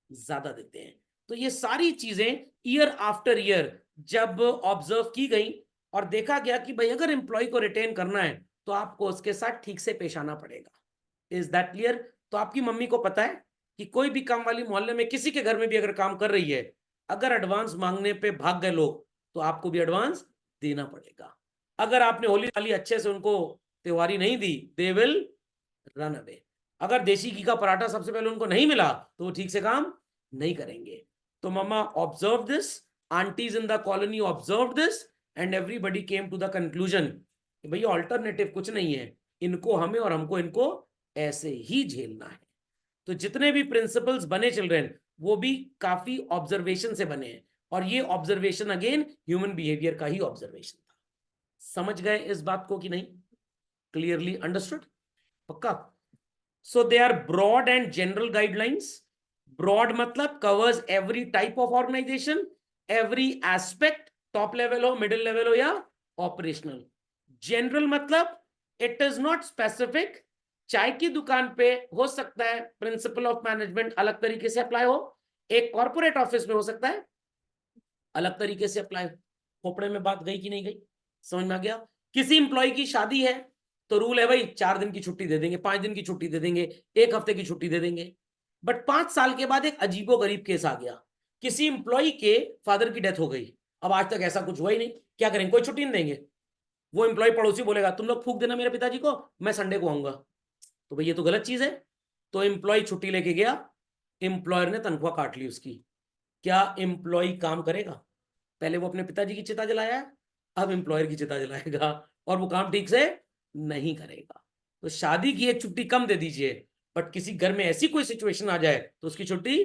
ज्यादा देते हैं। तो ये सारी चीजें ईयर आफ्टर ईयर जब ऑब्जर्व की गई, और देखा गया कि भाई अगर एम्प्लॉय को रिटेन करना है तो आपको उसके साथ ठीक से पेश आना पड़ेगा। Is that clear? तो आपकी मम्मी को पता है कि कोई भी काम वाली मोहल्ले में किसी के घर में भी अगर काम कर रही है, अगर एडवांस मांगने पे भाग गए लोग, तो आपको भी एडवांस देना पड़ेगा। अगर आपने होली वाली अच्छे से उनको त्योहारी नहीं दी, दे विल रन अवे। अगर देसी घी का पराठा सबसे पहले उनको नहीं मिला तो वो ठीक से काम नहीं करेंगे। तो mamma observe this, aunties in the colony observe this, and everybody came to the conclusion कि भैया ऑल्टरनेटिव कुछ नहीं है, इनको हमें और हमको इनको ऐसे ही झेलना है। तो जितने भी प्रिंसिपल्स बने चिल्ड्रन, वो भी काफी ऑब्जर्वेशन से बने हैं, और ये ऑब्जर्वेशन अगेन ह्यूमन बिहेवियर का ही ऑब्जर्वेशन था। समझ गए इस बात को कि नहीं? Clearly understood? पक्का? So they are broad and general guidelines. Broad मतलब covers every type of organisation, every aspect, top level हो, मिडिल लेवल हो या ऑपरेशनल। जनरल मतलब इट इज नॉट स्पेसिफिक। चाय की दुकान पे हो सकता है प्रिंसिपल ऑफ मैनेजमेंट अलग तरीके से अप्लाई हो, एक कॉर्पोरेट ऑफिस में हो सकता है अलग तरीके से अप्लाई हो। खोपड़े में बात गई कि नहीं गई? समझ में आ गया? किसी इंप्लॉय की शादी है तो रूल है भाई 4 दिन की छुट्टी दे देंगे, 5 दिन की छुट्टी दे देंगे, 1 हफ्ते की छुट्टी दे देंगे। बट 5 साल के बाद एक अजीबो गरीब केस आ गया, किसी इंप्लॉय के फादर की डेथ हो गई। अब आज तक ऐसा कुछ हुआ ही नहीं, क्या करेंगे? कोई छुट्टी नहीं देंगे। वो एम्प्लॉय पड़ोसी बोलेगा तुम लोग फूक देना मेरे पिताजी को, मैं संडे को आऊंगा। तो भाई ये तो गलत चीज है। तो एम्प्लॉय छुट्टी लेके गया, एम्प्लॉयर ने तनख्वाह काट ली उसकी। क्या एम्प्लॉय काम करेगा? पहले वो अपने पिताजी की चिता जलाया है, अब एम्प्लॉयर की चिता जलाएगा, और वो काम ठीक से नहीं करेगा। तो शादी की एक छुट्टी कम दे दीजिए, बट किसी घर में ऐसी कोई सिचुएशन आ जाए तो उसकी छुट्टी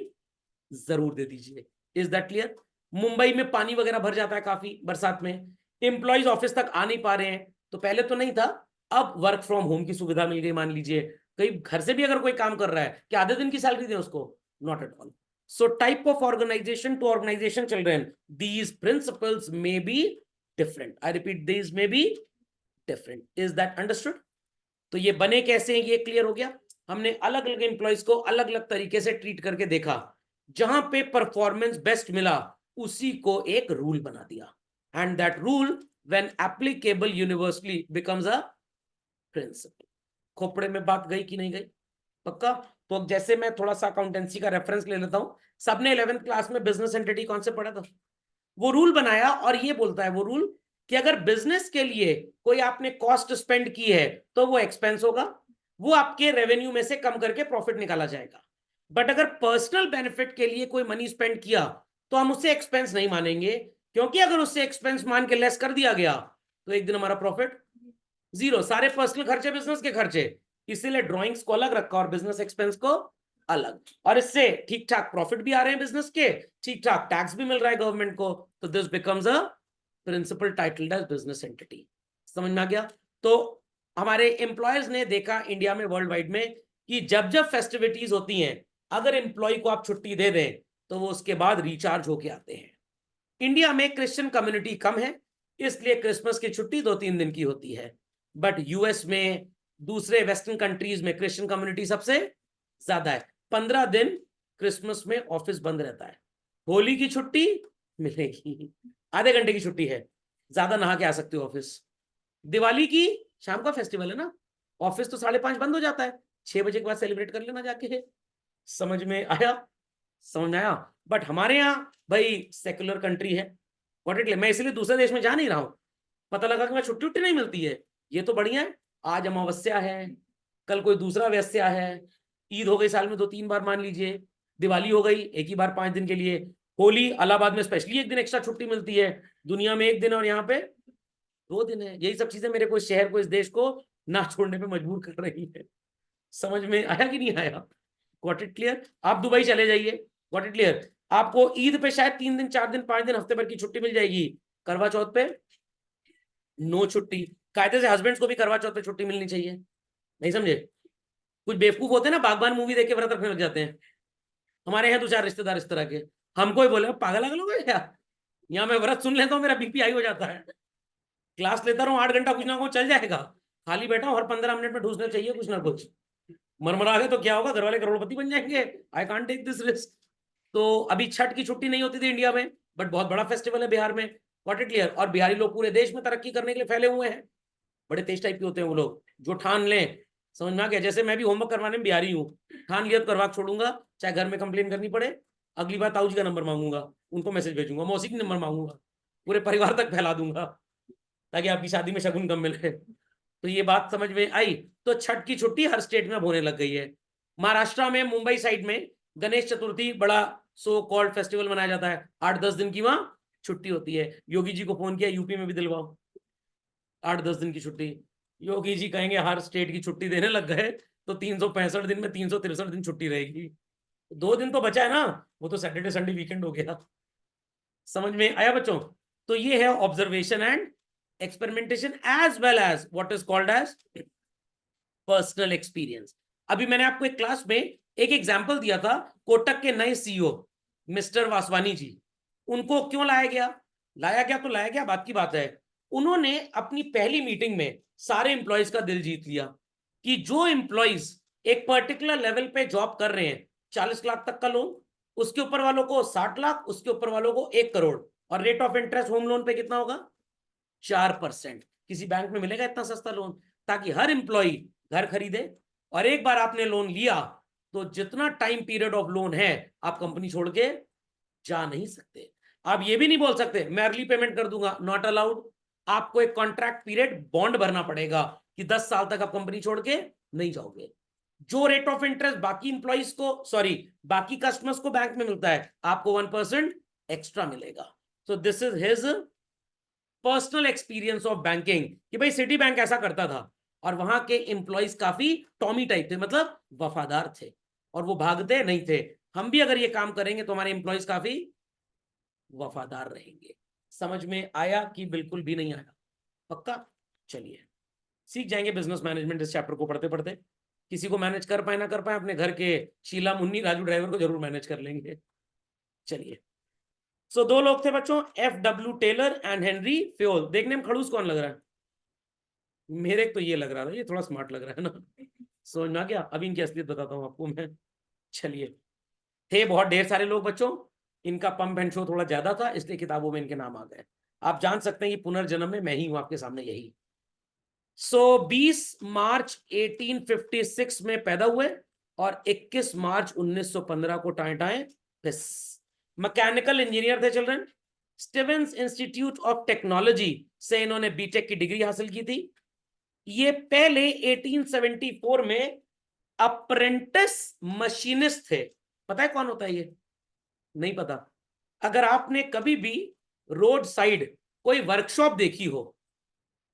जरूर दे दीजिए। Is that clear? मुंबई में पानी वगैरह भर जाता है काफी बरसात में, एम्प्लॉइज ऑफिस तक आ नहीं पा रहे हैं, तो पहले तो नहीं था, अब वर्क फ्रॉम होम की सुविधा मिल गई। मान लीजिए कहीं घर से भी अगर कोई काम कर रहा है, क्या आधे दिन की सैलरी दें उसको? Not at all. So type of organisation to organisation children, these principles may be different. I repeat, these may be different. Is that understood? तो ये बने कैसे हैं ये क्लियर हो गया। हमने अलग अलग एम्प्लॉइज को अलग अलग तरीके से ट्रीट करके देखा, जहां पे परफॉर्मेंस बेस्ट मिला उसी को एक रूल बना दिया, and that rule when applicable universally becomes a principle. खोपड़े में बात गई कि नहीं गई? पक्का? तो अब जैसे मैं थोड़ा सा अकाउंटेंसी का रेफरेंस ले लेता हूं, सबने 11th क्लास में बिजनेस एंटिटी कॉन्सेप्ट पढ़ा था। वो रूल बनाया, और ये बोलता है वो रूल कि अगर बिजनेस के लिए कोई आपने कॉस्ट स्पेंड की है तो वो एक्सपेंस होगा, वो आपके रेवेन्यू में से कम करके प्रॉफिट निकाला जाएगा। बट अगर पर्सनल बेनिफिट के लिए कोई मनी स्पेंड किया तो हम उससे एक्सपेंस नहीं मानेंगे, क्योंकि अगर उससे एक्सपेंस मान के लेस कर दिया गया तो एक दिन हमारा प्रॉफिट जीरो। सारे पर्सनल खर्चे बिजनेस के खर्चे, इसीलिए ड्रॉइंग्स को अलग रखा और बिजनेस एक्सपेंस को अलग, और इससे ठीक ठाक प्रॉफिट भी आ रहे हैं बिजनेस के, ठीक ठाक टैक्स भी मिल रहा है गवर्नमेंट को, तो this becomes a principle titled as business entity. समझ में आ गया? तो हमारे एम्प्लॉयर्स ने देखा इंडिया में, वर्ल्ड वाइड में, कि जब जब फेस्टिविटीज होती हैं, अगर एम्प्लॉय को आप छुट्टी दे दें तो वो उसके बाद रिचार्ज होके आते हैं। इंडिया में क्रिश्चियन कम्युनिटी कम है, इसलिए क्रिसमस की छुट्टी 2-3 दिन की होती है। बट यूएस में, दूसरे वेस्टर्न कंट्रीज में क्रिश्चियन कम्युनिटी सबसे ज्यादा है। 15 दिन क्रिसमस में ऑफिस बंद रहता है। होली की छुट्टी मिलेगी, आधे घंटे की छुट्टी है, ज्यादा नहा के आ सकते हो ऑफिस। दिवाली की, शाम का फेस्टिवल है ना, ऑफिस तो 5:30 बंद हो जाता है, 6 बजे के बाद सेलिब्रेट कर लेना जाके। समझ में आया? समझ में आया? बट हमारे यहाँ भाई सेक्युलर कंट्री है, व्हाट इट, मैं इसलिए दूसरे देश में जा नहीं रहा हूं। पता लगा कि मैं छुट्टी उट्टी नहीं मिलती है, ये तो बढ़िया है। आज अमावस्या है, कल कोई दूसरा वैस्या है, ईद हो गई साल में 2-3 बार मान लीजिए, दिवाली हो गई एक ही बार 5 दिन के लिए, होली इलाहाबाद में स्पेशली 1 दिन एक्स्ट्रा छुट्टी मिलती है, दुनिया में 1 दिन और यहाँ पे 2 दिन है। यही सब चीजें मेरे को इस शहर को, इस देश को ना छोड़ने पे मजबूर कर रही है। समझ में आया कि नहीं आया? Got it clear? आप दुबई चले जाइए, गॉट इट क्लियर, आपको ईद पे शायद 3 दिन, 4 दिन, 5 दिन, हफ्ते भर की छुट्टी मिल जाएगी। करवा चौथ पे नो छुट्टी। कायदे से हस्बैंड्स को भी करवा चौथ पे छुट्टी मिलनी चाहिए। नहीं समझे? कुछ बेवकूफ होते हैं ना, बागबान मूवी देख के व्रत रखने लग जाते हैं। हमारे यहाँ 2-4 रिश्तेदार इस तरह के, हमको ही बोले पागल अगल हो गए क्या, यहाँ मैं व्रत सुन लेता हूँ मेरा बीपी हाई हो जाता है, क्लास लेता रहूं 8 घंटा, कुछ ना कुछ चल जाएगा, खाली बैठा हूं, हर 15 मिनट में ढूंसना चाहिए कुछ ना कुछ, मरमरा गए तो क्या होगा, घर वाले करोड़पति बन जाएंगे। I can't take this risk. तो अभी छठ की छुट्टी नहीं होती थी इंडिया में, बट बहुत बड़ा फेस्टिवल है बिहार में, व्हाट इट क्लियर, और बिहारी लोग पूरे देश में तरक्की करने के लिए फैले हुए हैं। बड़े तेज टाइप के होते हैं वो लोग, जो ठान लें, समझ में आ गया, जैसे मैं भी होमवर्क करवाने में बिहारी हूँ, ठान लिया तो करवा छोड़ूंगा, चाहे घर में कंप्लेन करनी पड़े, अगली बार ताऊ जी का नंबर मांगूंगा, उनको मैसेज भेजूंगा, मौसी की नंबर मांगूंगा, पूरे परिवार तक फैला दूंगा। ताकि आपकी शादी में शगुन कम मिले। तो ये बात समझ में आई। तो छठ की छुट्टी हर स्टेट में अब होने लग गई है। महाराष्ट्र में मुंबई साइड में गणेश चतुर्थी बड़ा सो कॉल्ड फेस्टिवल मनाया जाता है, 8-10 दिन की वहां छुट्टी होती है। योगी जी को फोन किया, यूपी में भी दिलवाओ 8-10 दिन की छुट्टी। योगी जी कहेंगे हर स्टेट की छुट्टी देने लग गए तो 365 दिन में 363 दिन छुट्टी रहेगी। 2 दिन तो बचा है ना, वो तो सैटरडे संडे वीकेंड हो गया। समझ में आया बच्चों? तो ये है observation and experimentation as well as what is called as personal experience. अभी मैंने आपको एक क्लास में एक एग्जांपल दिया था, कोटक के नए सीईओ मिस्टर वासवानी जी। उनको क्यों लाया गया? लाया गया बात की बात है। उन्होंने अपनी पहली मीटिंग में सारे एम्प्लॉयज का दिल जीत लिया कि जो एम्प्लॉयज एक पर्टिकुलर लेवल पे जॉब कर रहे हैं, 40 लाख तक का लोन, उसके ऊपर वालों को 60 लाख, उसके ऊपर वालों को 1 करोड़, और rate of interest home loan पे कितना होगा? 4%। किसी बैंक में मिलेगा इतना सस्ता लोन? ताकि हर एम्प्लॉय घर खरीदे। और एक बार आपने लोन लिया तो जितना टाइम पीरियड ऑफ लोन है आप कंपनी छोड़ के जा नहीं सकते। आप ये भी नहीं बोल सकते मैं अर्ली पेमेंट कर दूंगा, नॉट अलाउड। आपको एक कॉन्ट्रैक्ट पीरियड बॉन्ड भरना पड़ेगा कि 10 साल तक आप कंपनी छोड़ के नहीं जाओगे। जो रेट ऑफ इंटरेस्ट बाकी इंप्लॉइज को, सॉरी बाकी कस्टमर्स को बैंक में मिलता है, आपको 1% एक्स्ट्रा मिलेगा। तो this is his personal experience of banking कि भाई सिटी बैंक ऐसा करता था और वहां के एम्प्लॉइज काफी टॉमी टाइप थे, मतलब वफादार थे और वो भागते नहीं थे। हम भी अगर ये काम करेंगे तो हमारे एम्प्लॉइज काफी वफादार रहेंगे। समझ में आया कि बिल्कुल भी नहीं आया? पक्का? चलिए सीख जाएंगे बिजनेस मैनेजमेंट इस चैप्टर को पढ़ते पढ़ते। किसी को मैनेज कर पाए ना कर पाए, अपने घर के शीला मुन्नी राजू ड्राइवर को जरूर मैनेज कर लेंगे। चलिए, सो 2 लोग थे बच्चों, FW Taylor and Henri Fayol. देखने में खड़ूस कौन लग रहा है? मेरे को तो ये लग रहा था, ये थोड़ा स्मार्ट लग रहा है ना। समझ में आ गया? अभी इनकी असलियत बताता हूँ आपको मैं। चलिए, थे बहुत ढेर सारे लोग बच्चों, इनका पंप एंड शो थोड़ा ज्यादा था इसलिए किताबों में इनके नाम आ गए। आप जान सकते हैं कि पुनर्जन्म में मैं ही हूं आपके सामने यही। 20 मार्च 1856 में पैदा हुए और 21 मार्च 1915 को टाए टाए फिस। मैकेनिकल इंजीनियर थे children. Stevens Institute of Technology से इन्होंने बीटेक की डिग्री हासिल की थी। ये पहले 1874 में अप्रेंटिस मशीनिस्ट थे। पता है कौन होता है ये? नहीं पता? अगर आपने कभी भी रोड साइड कोई वर्कशॉप देखी हो,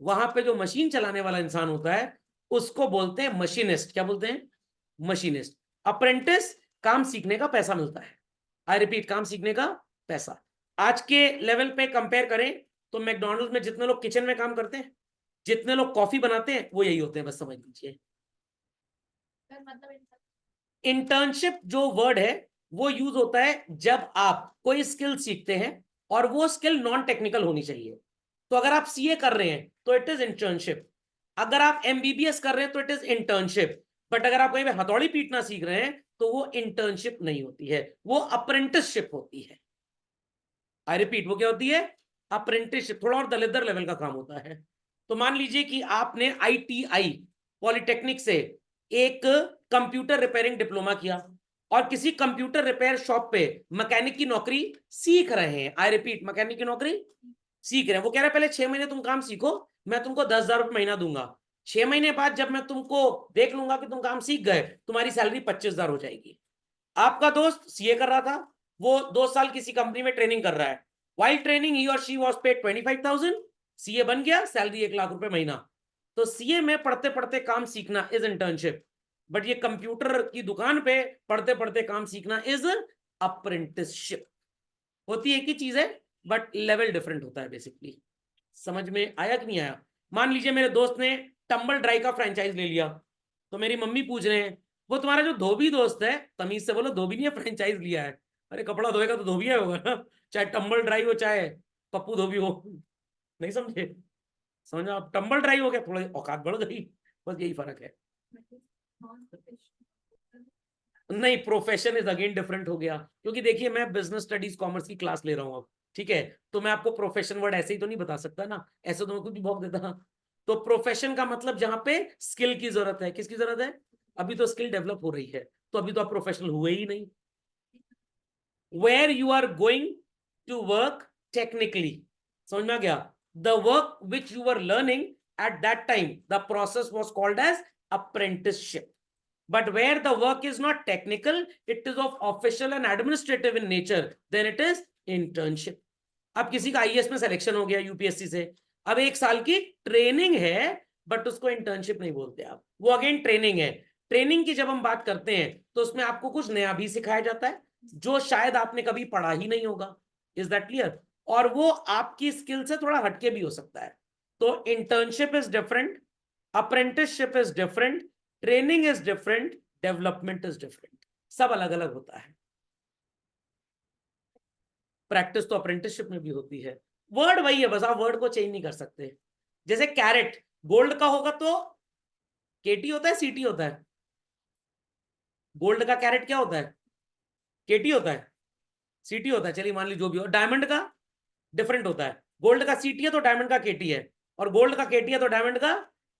वहां पे जो मशीन चलाने वाला इंसान होता है उसको बोलते हैं मशीनिस्ट। क्या बोलते हैं? मशीनिस्ट। अप्रेंटिस, काम सीखने का पैसा मिलता है। आई रिपीट, काम सीखने का पैसा। आज के लेवल पे कंपेयर करें तो मैकडॉनल्ड्स में जितने लोग किचन में काम करते हैं, जितने लोग कॉफी बनाते हैं, वो यही होते हैं, बस समझ लीजिए। मतलब इंटर्नशिप जो वर्ड है वो यूज होता है जब आप कोई स्किल सीखते हैं और वो स्किल नॉन टेक्निकल होनी चाहिए। तो अगर आप सीए कर रहे हैं तो इट इज इंटर्नशिप। अगर आप एमबीबीएस कर रहे हैं तो इट इज इंटर्नशिप। बट अगर आप कहीं पे हथौड़ी पीटना सीख रहे हैं तो वो इंटर्नशिप नहीं होती है, वो अप्रेंटिसशिप होती है। आई रिपीट, वो क्या होती है? अप्रेंटिसशिप। थोड़ा और दलिदर लेवल का काम होता है। तो मान लीजिए कि आपने आईटीआई पॉलिटेक्निक से एक कंप्यूटर रिपेयरिंग डिप्लोमा किया और किसी कंप्यूटर रिपेयर शॉप पे मैकेनिक की नौकरी सीख रहे हैं। आई रिपीट, मैकेनिक की नौकरी सीख रहे हैं। वो कह रहे हैं पहले 6 महीने तुम काम सीखो, मैं तुमको 10,000 रुपये महीना दूंगा। 6 महीने बाद जब मैं तुमको देख लूंगा कि तुम काम सीख गए, तुम्हारी सैलरी 25,000 हो जाएगी। आपका दोस्त सीए कर रहा था, वो 2 साल किसी कंपनी में ट्रेनिंग कर रहा है। वाइल ट्रेनिंग ही और शी वाज पेड 25,000। सीए बन गया, सैलरी 1 लाख रुपए महीना। तो सीए में पढ़ते पढ़ते काम सीखना इज इंटर्नशिप। बट ये कंप्यूटर की दुकान पे पढ़ते पढ़ते काम सीखना इज अप्रेंटिसशिप। होती एक ही चीज है बट लेवल डिफरेंट होता है बेसिकली। समझ में आया कि नहीं आया? मान लीजिए मेरे दोस्त ने टंबल ड्राई का फ्रेंचाइज ले लिया, तो मेरी मम्मी पूछ रहे हैं वो तुम्हारा जो धोबी दोस्त है, तमीज से बोलो, धोबी नहीं है, फ्रेंचाइज लिया है। अरे कपड़ा धोएगा तो धोबी होगा ना, चाहे टंबल ड्राई हो चाहे पप्पू धोबी हो। नहीं समझे? समझो, आप टंबल ड्राई हो गया, थोड़ी औकात बढ़ गई, बस यही फर्क है। नहीं, प्रोफेशन इज अगेन डिफरेंट हो गया, क्योंकि देखिए मैं बिजनेस स्टडीज कॉमर्स की क्लास ले रहा हूँ अब, ठीक है? तो मैं आपको प्रोफेशन वर्ड ऐसे ही तो नहीं बता सकता ना, ऐसे तो मैं खुद भी भौंक देता। तो प्रोफेशन का मतलब जहां पे स्किल की जरूरत है। किसकी जरूरत है? अभी तो स्किल डेवलप हो रही है, तो अभी तो आप प्रोफेशनल हुए ही नहीं। Where you are going to work technically. समझ में आ गया? the work which you were learning at that time, the process was called as apprenticeship. But where the work is not technical, it is of official and administrative in nature, then it is internship. अब किसी का IAS में selection हो गया UPSC से, अब 1 साल की ट्रेनिंग है, बट उसको इंटर्नशिप नहीं बोलते आप, वो अगेन ट्रेनिंग है। ट्रेनिंग की जब हम बात करते हैं तो उसमें आपको कुछ नया भी सिखाया जाता है जो शायद आपने कभी पढ़ा ही नहीं होगा। Is that clear? और वो आपकी स्किल से थोड़ा हटके भी हो सकता है। तो internship is different, apprenticeship is different, training is different, development is different, सब अलग अलग होता है। प्रैक्टिस तो अप्रेंटिसशिप में भी होती है, वर्ड वही है, बस आप वर्ड को चेंज नहीं कर सकते। जैसे कैरेट गोल्ड का होगा तो केटी होता है सीटी होता है? गोल्ड का कैरेट क्या होता है? केटी होता है, सीटी होता है, चलिए मान लीजिए जो भी हो। डायमंड का डिफरेंट होता है, गोल्ड का सीटी है तो डायमंड का केटी है, और गोल्ड का केटी है तो डायमंड का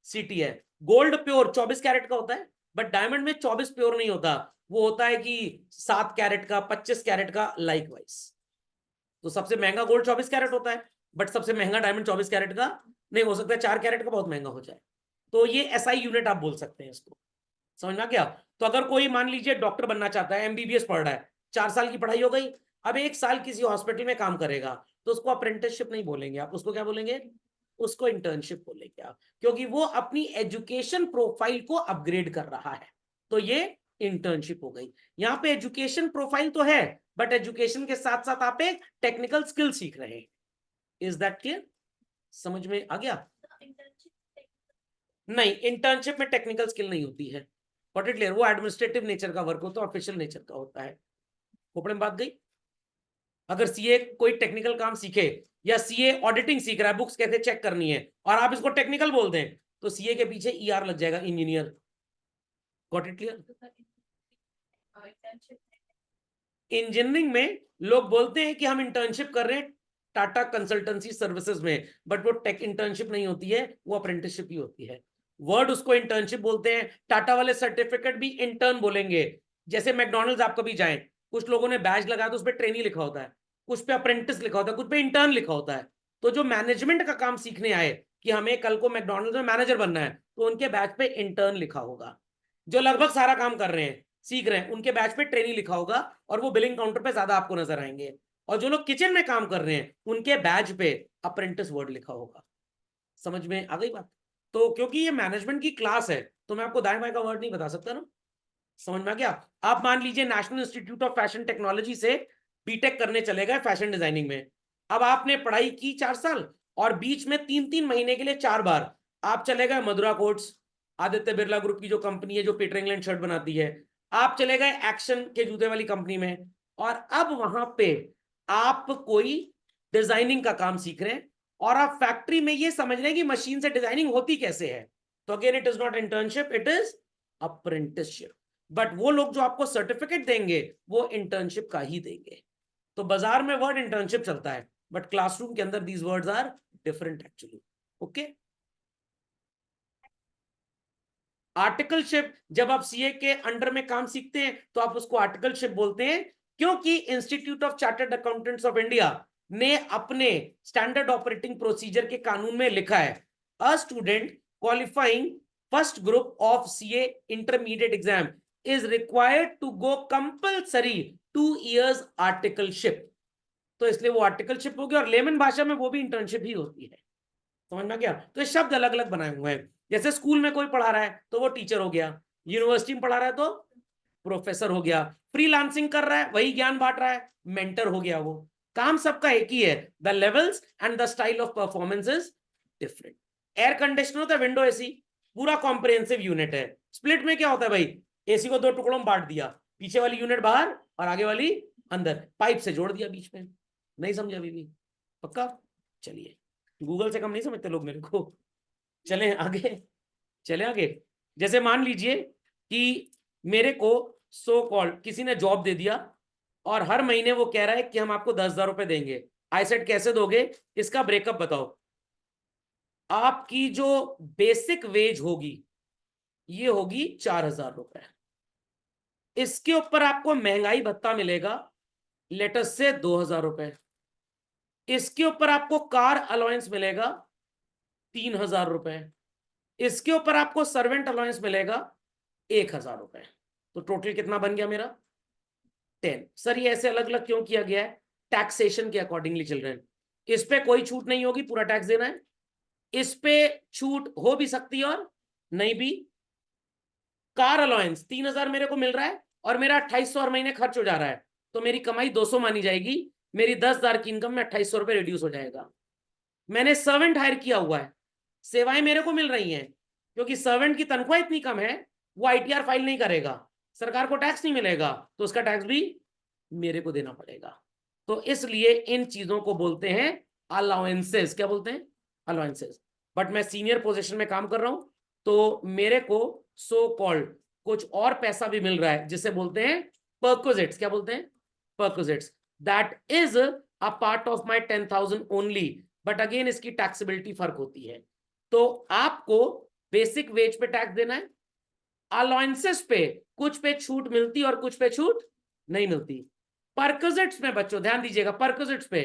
सीटी है। गोल्ड प्योर 24 कैरेट का होता है, बट डायमंड में 24 प्योर नहीं होता, वो होता है कि 7 कैरेट का, 25 कैरेट का, लाइक वाइज। तो सबसे महंगा गोल्ड 24 कैरेट होता है, बट सबसे महंगा डायमंड 24 कैरेट का नहीं हो सकता, 4 कैरेट का बहुत महंगा हो जाए। तो ये एसआई यूनिट आप बोल सकते हैं इसको, समझ में क्या? तो अगर कोई मान लीजिए डॉक्टर बनना चाहता है, एमबीबीएस पढ़ रहा है, 4 साल की पढ़ाई हो गई, अब 1 साल किसी हॉस्पिटल में काम करेगा, तो उसको अप्रेंटिसशिप नहीं बोलेंगे आप, उसको क्या बोलेंगे? उसको इंटर्नशिप बोलेंगे आप, क्योंकि वो अपनी एजुकेशन प्रोफाइल को अपग्रेड कर रहा है। तो ये इंटर्नशिप हो गई। यहाँ पे एजुकेशन प्रोफाइल तो है, बट एजुकेशन के साथ साथ आप एक टेक्निकल स्किल सीख रहे हैं। Is that clear? समझ में आ गया? नहीं, इंटर्नशिप में टेक्निकल स्किल नहीं होती है, व्हाट इट क्लियर? वो एडमिनिस्ट्रेटिव नेचर का वर्क होता है, ऑफिशियल नेचर का होता है। खोपड़े में बात गई? अगर सीए कोई टेक्निकल काम सीखे, या सीए ऑडिटिंग सीख रहा है, बुक्स कैसे चेक करनी है, और आप इसको टेक्निकल बोल दें, तो सीए के पीछे ईआर लग जाएगा, engineer. Got it clear? Engineering में लोग बोलते हैं कि हम इंटर्नशिप कर रहे हैं टाटा कंसल्टेंसी सर्विसेज में, बट वो टेक इंटर्नशिप नहीं होती है, वो अप्रेंटिसशिप ही होती है। वर्ड उसको इंटर्नशिप बोलते हैं, टाटा वाले सर्टिफिकेट भी इंटर्न बोलेंगे। जैसे मैकडॉनल्ड्स आप कभी जाएं, कुछ लोगों ने बैज लगाया तो उस पर ट्रेनी लिखा होता है, कुछ पे अप्रेंटिस लिखा होता है, कुछ पे इंटर्न लिखा होता है। तो जो मैनेजमेंट का काम सीखने आए कि हमें कल को मैकडॉनल्ड्स में मैनेजर बनना है, तो उनके बैच पे इंटर्न लिखा होगा। जो लगभग सारा काम कर रहे हैं, सीख रहे हैं, उनके बैच पे ट्रेनी लिखा होगा, और वो बिलिंग काउंटर पे ज्यादा आपको नजर आएंगे। और जो लोग किचन में काम कर रहे हैं, उनके बैच पे अप्रेंटिस वर्ड लिखा होगा। समझ में आ गई बात? तो क्योंकि ये मैनेजमेंट की क्लास है, तो मैं आपको दाएं बाएं का वर्ड नहीं बता सकता ना। समझ में आ गया? आप मान लीजिए national institute of fashion technology से बीटेक करने चले गए फैशन डिजाइनिंग में। अब आपने पढ़ाई की 4 साल, और बीच में 3-3 महीने के लिए 4 बार आप चले गए मधुरा कोट्स, आदित्य बिरला ग्रुप की जो कंपनी है जो पीटर इंग्लैंड शर्ट बनाती है, आप चले गए एक्शन के जूते वाली कंपनी में, और अब वहां पे आप कोई डिजाइनिंग का काम सीख रहे हैं, और आप फैक्ट्री में ये समझ रहे हैं कि मशीन से डिजाइनिंग होती कैसे है। तो again it is not internship, it is apprenticeship. But वो लोग जो आपको सर्टिफिकेट देंगे वो इंटर्नशिप का ही देंगे। तो बाजार में वर्ड इंटर्नशिप चलता है, बट क्लासरूम के अंदर these words are different actually. Okay? Articleship, जब आप सीए के अंडर में काम सीखते हैं तो आप उसको आर्टिकलशिप बोलते हैं, क्योंकि institute of chartered accountants of India ने अपने स्टैंडर्ड ऑपरेटिंग प्रोसीजर के कानून में लिखा है, a student qualifying first group of CA intermediate exam is required to go compulsory 2 years articleship. तो इसलिए वो आर्टिकलशिप होगी, और लेमन भाषा में वो भी इंटर्नशिप ही होती है। समझ में गया? तो ये शब्द अलग अलग बनाए हुए हैं। जैसे स्कूल में कोई पढ़ा रहा है तो वो टीचर हो गया, यूनिवर्सिटी में पढ़ा रहा है तो प्रोफेसर हो गया, फ्रीलांसिंग कर रहा है वही ज्ञान बांट रहा है, मेंटर हो गया। वो काम सबका एक ही है, the levels and the style of performance is different. Air conditioner होता है विंडो एसी, पूरा कॉम्प्रिहेंसिव यूनिट है। स्प्लिट में क्या होता है भाई? एसी को 2 टुकड़ों में बांट दिया, पीछे वाली यूनिट बाहर और आगे वाली अंदर, पाइप से जोड़ दिया बीच में। नहीं समझा अभी भी? पक्का? चलिए, गूगल से कम नहीं समझते लोग मेरे को। चलें आगे, चले आगे। जैसे मान लीजिए कि मेरे को सो कॉल्ड किसी ने जॉब दे दिया, और हर महीने वो कह रहा है कि हम आपको 10,000 रुपए देंगे। आई सेड कैसे दोगे, इसका ब्रेकअप बताओ। आपकी जो बेसिक वेज होगी ये होगी 4,000 रुपए, इसके ऊपर आपको महंगाई भत्ता मिलेगा लेटेस्ट से 2,000 रुपए, इसके ऊपर आपको कार अलाउंस मिलेगा 3,000 रुपए, इसके ऊपर आपको सर्वेंट अलाउंस मिलेगा 1,000 रुपए, तो टोटल कितना बन गया मेरा 10। सर ये ऐसे अलग अलग क्यों किया गया है? टैक्सेशन के अकॉर्डिंगली चल रहे हैं। इस पे कोई छूट नहीं होगी, पूरा टैक्स देना है। इस पे छूट हो भी सकती है और नहीं भी। कार अलाउंस 3,000 मेरे को मिल रहा है और मेरा 2,800 हर महीने खर्च हो जा रहा है, तो मेरी कमाई 200 मानी जाएगी। मेरी 10,000 की इनकम में 2,800 रुपए रिड्यूस हो जाएगा। मैंने सर्वेंट हायर किया हुआ है, सेवाएं मेरे को मिल रही हैं, क्योंकि सर्वेंट की तनख्वाह इतनी कम है, वो आईटीआर फाइल नहीं करेगा, सरकार को टैक्स नहीं मिलेगा, तो उसका टैक्स भी मेरे को देना पड़ेगा। तो इसलिए इन चीजों को बोलते हैं अलाउंसेस। क्या बोलते हैं? अलाउंसेस। बट मैं सीनियर पोजीशन में काम कर रहा हूं, तो मेरे को सो कॉल्ड कुछ और पैसा भी मिल रहा है, जिसे बोलते हैं परक्विजिट्स। क्या बोलते हैं? Perquisites. That is a part of my 10,000 only, but again इसकी टैक्सेबिलिटी फर्क होती है। तो आपको बेसिक वेज पे टैक्स देना है, अलाउंसेस पे कुछ पे छूट मिलती और कुछ पे छूट नहीं मिलती। परक्विजिट्स में बच्चों ध्यान दीजिएगा, परक्विजिट्स पे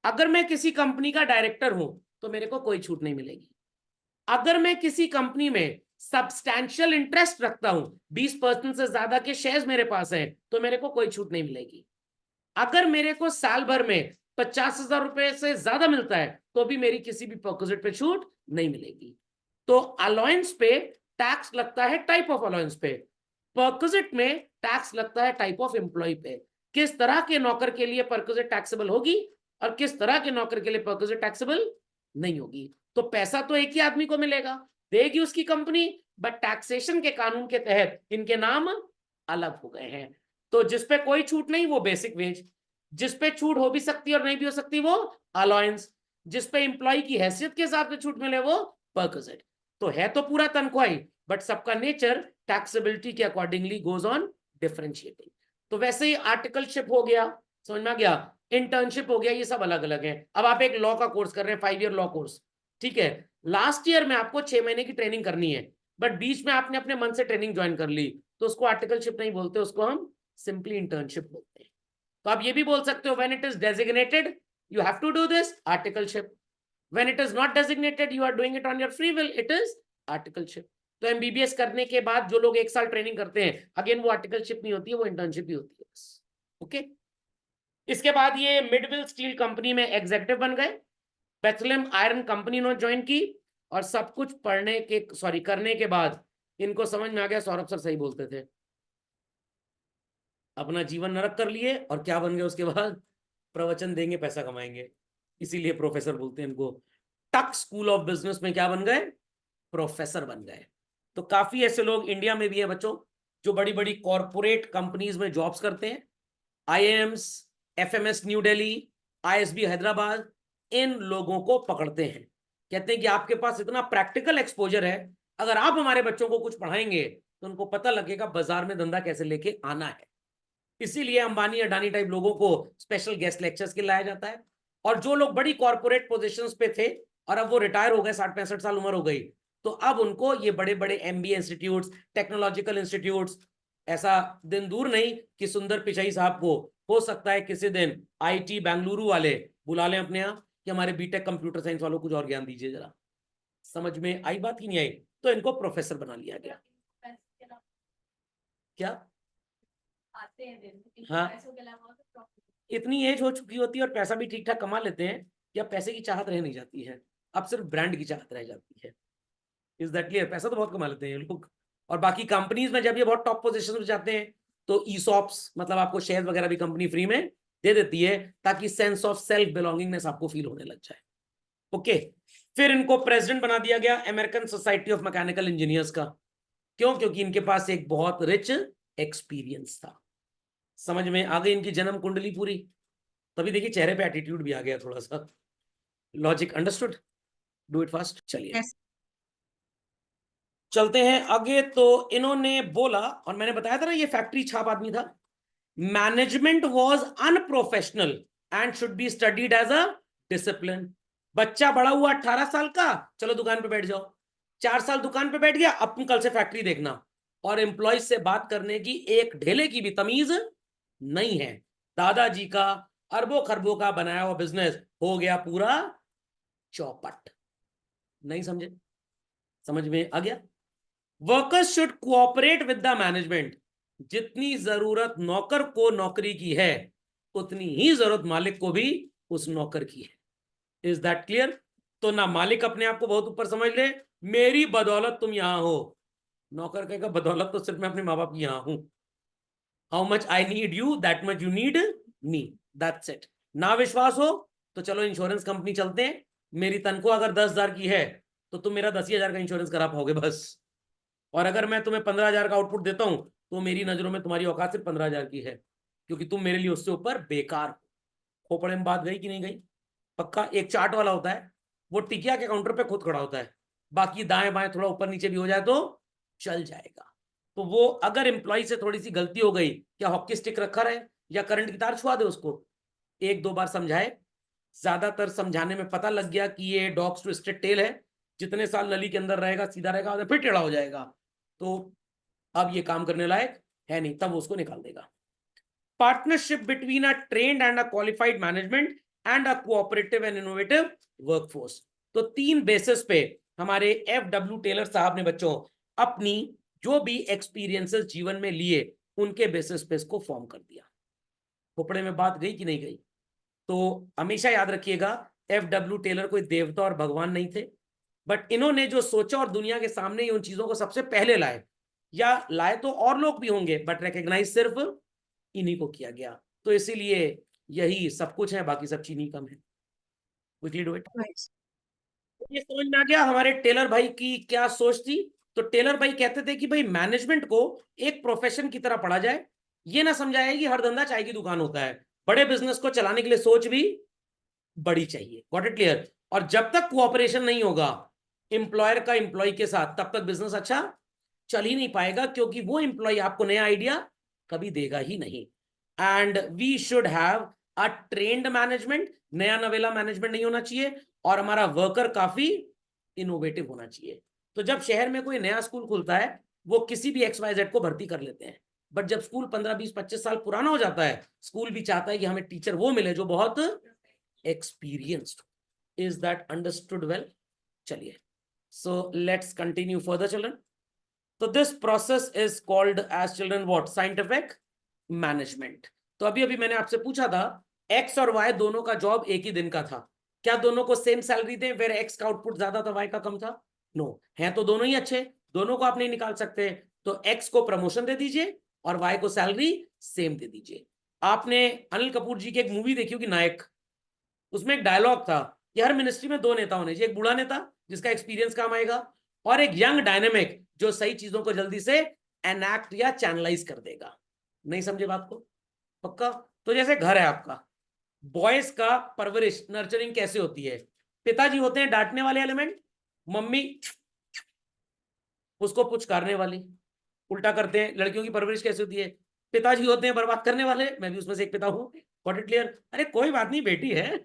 अगर मैं किसी कंपनी का डायरेक्टर हूं तो मेरे को कोई छूट नहीं मिलेगी। अगर मैं किसी कंपनी में सब्सटैंशियल इंटरेस्ट रखता हूं, 20% से ज्यादा के शेयर्स मेरे पास हैं, तो मेरे को कोई छूट नहीं मिलेगी। अगर मेरे को साल भर में 50,000 रुपए से ज्यादा मिलता है, तो भी मेरी किसी भी परक्विजिट पे छूट नहीं मिलेगी। तो अलाउंस पे टैक्स लगता है टाइप ऑफ अलाउंस पे, परक्विजिट में टैक्स लगता है टाइप ऑफ एम्प्लॉय पे। किस तरह के नौकर के लिए परक्विजिट टैक्सेबल होगी और किस तरह के नौकर के लिए परक्विजिट टैक्सेबल नहीं होगी। तो पैसा तो एक ही आदमी को मिलेगा, देगी उसकी कंपनी, बट टैक्सेशन के कानून के तहत इनके नाम अलग हो गए हैं। तो जिसपे कोई छूट नहीं वो बेसिक वेज, जिसपे छूट हो भी सकती है और नहीं भी हो सकती वो अलाउंस, जिसपे एम्प्लॉय की हैसियत के हिसाब से छूट मिले वो परक्विजिट। तो है तो पूरा तनख्वाही, बट सबका नेचर टैक्सेबिलिटी के अकॉर्डिंगली गोज ऑन डिफरेंशिएटिंग। तो वैसे ही आर्टिकलशिप हो गया, समझ में आ गया, इंटर्नशिप हो गया, ये सब अलग अलग है। अब आप एक लॉ का कोर्स कर रहे हैं, 5 ईयर लॉ कोर्स, ठीक है, लास्ट ईयर में आपको 6 महीने की ट्रेनिंग करनी है, बट बीच में आपने अपने मन से ट्रेनिंग ज्वाइन कर ली, तो उसको आर्टिकलशिप नहीं बोलते, उसको हम सिंपली इंटर्नशिप बोलते हैं। तो आप ये भी बोल सकते हो, when it is designated you have to do this articleship, when it is not designated you are doing it on your free will, it is articleship. तो एमबीबीएस करने के बाद जो लोग 1 साल ट्रेनिंग करते हैं, अगेन वो आर्टिकलशिप नहीं होती है, वो इंटर्नशिप ही होती है। ओके, इसके बाद ये मिडविल स्टील कंपनी में एग्जीक्यूटिव बन गए, बेथलेम आयरन कंपनी ने ज्वाइन की, और सब कुछ पढ़ने के करने के बाद इनको समझ में आ गया सौरभ सर सही बोलते थे, अपना जीवन नरक कर लिए और क्या बन गए उसके बाद? प्रवचन देंगे, पैसा कमाएंगे, इसीलिए प्रोफेसर बोलते हैं इनको। टक स्कूल ऑफ बिजनेस में क्या बन गए? प्रोफेसर बन गए। तो काफी ऐसे लोग इंडिया में भी है बच्चों, जो बड़ी बड़ी कॉरपोरेट कंपनीज में जॉब्स करते हैं, IIMs, FMS new Delhi, ISB Hyderabad, इन लोगों को पकड़ते हैं, कहते हैं कि आपके पास इतना प्रैक्टिकल एक्सपोजर है, अगर आप हमारे बच्चों को कुछ पढ़ाएंगे तो उनको पता लगेगा बाजार में धंधा कैसे लेके आना है। इसीलिए अंबानी अडानी टाइप लोगों को स्पेशल गेस्ट लेक्चर्स के लाया जाता है। और जो लोग बड़ी कॉर्पोरेट पोजीशंस पे थे और अब वो रिटायर हो गए, 60-65 साल उम्र हो गई, तो अब उनको ये बड़े बड़े एमबीए इंस्टीट्यूट्स, टेक्नोलॉजिकल इंस्टीट्यूट्स, ऐसा दिन दूर नहीं कि सुंदर पिचाई साहब को हो सकता है किसी दिन आईटी बेंगलुरु वाले बुला लें अपने यहाँ कि हमारे बीटेक कंप्यूटर साइंस वालों को कुछ और ज्ञान दीजिए जरा। समझ में आई बात की नहीं आई? तो इनको प्रोफेसर बना लिया गया। क्या आते हैं दिन, हाँ, पैसों के अलावा तो प्रॉफिट। इतनी एज हो चुकी होती है और पैसा भी ठीक ठाक कमा लेते हैं कि अब पैसे की चाहत रह नहीं जाती है, अब सिर्फ ब्रांड की चाहत रह जाती है। Is that clear? पैसा तो बहुत कमा लेते हैं ये लोग, और बाकी कंपनीज में जब ये बहुत टॉप पोजीशन में जाते हैं तो ईसॉप्स, मतलब आपको शेयर वगैरह भी कंपनी फ्री में दे देती है, ताकि सेंस ऑफ सेल्फ बिलोंगिंगनेस आपको फील होने लग जाए। ओके, फिर इनको प्रेसिडेंट बना दिया गया American society of mechanical engineers का। क्यों? क्योंकि इनके पास एक बहुत रिच एक्सपीरियंस था। समझ में आ गई इनकी जन्म कुंडली पूरी? तभी देखिए चेहरे पे एटीट्यूड भी आ गया थोड़ा सा। Logic understood? Do it fast. चलिए Yes. चलते हैं आगे। तो इन्होंने बोला, और मैंने बताया था ना ये फैक्ट्री छाप आदमी था, management was unprofessional and should be studied as a discipline. बच्चा बड़ा हुआ 18 साल का, चलो दुकान पे बैठ जाओ, 4 साल दुकान पे बैठ गया, अब तुम कल से फैक्ट्री देखना, और एम्प्लॉय से बात करने की एक ढेले की भी तमीज नहीं है। दादाजी का अरबों खरबों का बनाया हुआ बिजनेस हो गया पूरा चौपट। नहीं समझे? समझ में आ गया? Workers should cooperate with the management. जितनी जरूरत नौकर को नौकरी की है उतनी ही जरूरत मालिक को भी उस नौकर की है। Is that clear? तो ना मालिक अपने आप को बहुत ऊपर समझ ले, मेरी बदौलत तुम यहां हो। नौकर कहेगा बदौलत तो सिर्फ मैं अपने माँ बाप की यहां हूं। How much I need you, that much you need me, that's it. ना विश्वास हो तो चलो इंश्योरेंस कंपनी चलते हैं। मेरी तनख्वाह अगर 10,000 की है तो तुम मेरा 10,000 का इंश्योरेंस करा पाओगे बस। और अगर मैं तुम्हें 15,000 का आउटपुट देता हूं तो मेरी नजरों में तुम्हारी औकात सिर्फ 15,000 की है, क्योंकि तुम मेरे लिए उससे ऊपर बेकार हो। खोपड़े में बात गई कि नहीं गई? पक्का। एक चार्ट वाला होता है, वो टिकिया के काउंटर पे खुद खड़ा होता है, बाकी दाएं बाएं थोड़ा ऊपर नीचे भी हो जाए तो चल जाएगा। तो वो अगर एम्प्लॉय से थोड़ी सी गलती हो गई, क्या हॉकी स्टिक रखा रहे या करंट की तार छुआ दे उसको? एक दो बार समझाए, ज्यादातर समझाने में पता लग गया कि ये डॉग्स ट्विस्टेड टेल है, जितने साल नली के अंदर रहेगा सीधा रहेगा और फिर टेढ़ा हो जाएगा, तो अब ये काम करने लायक है नहीं, तब उसको निकाल देगा। Partnership between a trained and a qualified management and a cooperative and innovative workforce. तो 3 बेसिस पे हमारे FW टेलर साहब ने बच्चों अपनी जो भी एक्सपीरियंसेस जीवन में लिए उनके बेसिस पे इसको फॉर्म कर दिया। खोपड़े में बात गई कि नहीं गई? तो हमेशा याद रखिएगा, FW टेलर कोई देवता और भगवान नहीं थे, बट इन्होंने जो सोचा और दुनिया के सामने ही उन चीजों को सबसे पहले लाए, या लाए तो और लोग भी होंगे बट रिकॉग्नाइज सिर्फ इन्हीं को किया गया। तो इसीलिए यही सब कुछ है, बाकी सब चीनी कम है। Quickly do it. Right. ये समझ में आ गया हमारे टेलर भाई की क्या सोच थी? तो टेलर भाई कहते थे कि भाई मैनेजमेंट को एक प्रोफेशन की तरह पढ़ा जाए, ये ना समझाया कि हर धंधा चाय की दुकान होता है। बड़े बिजनेस को चलाने के लिए सोच भी बड़ी चाहिए। Got it clear? और जब तक कोऑपरेशन नहीं होगा एम्प्लॉयर का एम्प्लॉय के साथ, तब तक बिजनेस अच्छा चल ही नहीं पाएगा, क्योंकि वो एम्प्लॉय आपको नया आइडिया कभी देगा ही नहीं। And we should have a trained management, नया नवेला मैनेजमेंट नहीं होना चाहिए, और हमारा वर्कर काफी इनोवेटिव होना चाहिए। तो जब शहर में कोई नया स्कूल खुलता है वो किसी भी XYZ को भर्ती कर लेते हैं, बट जब स्कूल 15, 20, 25 साल पुराना हो जाता है, स्कूल भी चाहता है कि हमें टीचर वो मिले जो बहुत experienced. Is that understood well? चलिए, so let's continue further children. So this process is called as children what? Scientific management. तो अभी अभी मैंने आपसे पूछा था X और Y दोनों का जॉब एक ही दिन का था, क्या दोनों को सेम सैलरी दें वेर X का आउटपुट ज्यादा था Y का कम था? नो, है तो दोनों ही अच्छे, दोनों को आप नहीं निकाल सकते, तो X को प्रमोशन दे दीजिए और Y को सैलरी सेम दे दीजिए। आपने अनिल कपूर जी की एक मूवी देखी होगी नायक, उसमें एक डायलॉग था कि हर मिनिस्ट्री में 2 नेता होने चाहिए, एक बूढ़ा नेता जिसका एक्सपीरियंस काम आएगा, और एक यंग डायनेमिक जो सही चीजों को जल्दी से एनैक्ट या चैनलाइज कर देगा। नहीं समझे बात को? पक्का? तो जैसे घर है आपका, बॉयज का परवरिश नर्चरिंग कैसे होती है? पिताजी होते हैं डांटने वाले एलिमेंट, मम्मी उसको पुचकारने वाली। उल्टा करते हैं, लड़कियों की परवरिश कैसे होती है? पिताजी होते हैं बर्बाद करने वाले, मैं भी उसमें से एक पिता हूं। Got it clear? अरे कोई बात नहीं, बेटी है,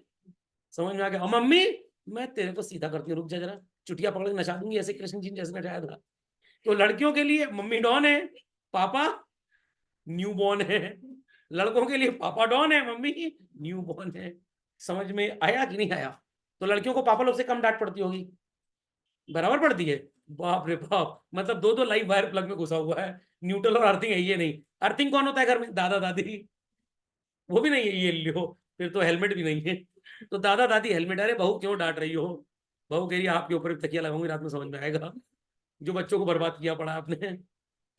समझ में आ गया? और मम्मी, मैं तेरे को सीधा करती हूँ, रुक जा जरा, चुटिया पकड़ के नचा दूंगी ऐसे कृष्ण जी जैसे नचाया था। तो लड़कियों के लिए मम्मी डॉन है, पापा न्यू बॉर्न है। लड़कों के लिए पापा डॉन है, मम्मी न्यू बॉर्न है। समझ में आया कि नहीं आया? तो लड़कियों को पापा लोग से कम डांट पड़ती होगी, बराबर पड़ती है? बाप रे बाप, मतलब दो दो लाइव वायर प्लग में घुसा हुआ है, न्यूट्रल और अर्थिंग है ये नहीं। अर्थिंग कौन होता है घर में? दादा दादी, वो भी नहीं है, ये लो, फिर तो हेलमेट भी नहीं है। तो दादा दादी हेलमेट, अरे बहू क्यों डांट रही हो? बहू कह रही है आपके ऊपर तकिया लगाऊंगी रात में, समझ में आएगा जो बच्चों को बर्बाद किया पड़ा आपने।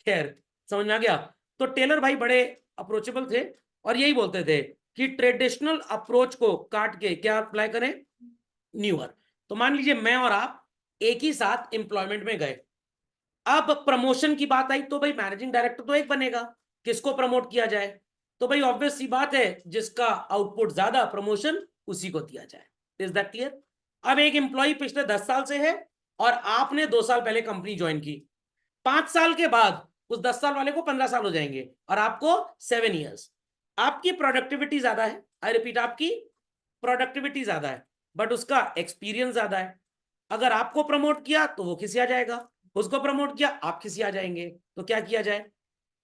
खैर, समझ में आ गया? तो टेलर भाई बड़े अप्रोचेबल थे और यही बोलते थे कि ट्रेडिशनल अप्रोच को काट के क्या अप्लाई करें? न्यूअर। तो मान लीजिए मैं और आप एक ही साथ एम्प्लॉयमेंट में गए, अब प्रमोशन की बात आई तो भाई मैनेजिंग डायरेक्टर तो एक बनेगा, किसको प्रमोट किया जाए? तो भाई ऑब्वियस सी बात है, जिसका आउटपुट ज्यादा प्रमोशन उसी को दिया जाए। Is that clear? अब एक एम्प्लॉय पिछले 10 साल से है और आपने 2 साल पहले कंपनी ज्वाइन की, 5 साल के बाद उस 10 साल वाले को 15 साल हो जाएंगे और आपको 7 ईयर्स। आपकी प्रोडक्टिविटी ज्यादा है, आई रिपीट, आपकी प्रोडक्टिविटी ज्यादा है, बट उसका एक्सपीरियंस ज्यादा है। अगर आपको प्रमोट किया तो वो खिसिया जाएगा, उसको प्रमोट किया आप खिसिया जाएंगे, तो क्या किया जाए?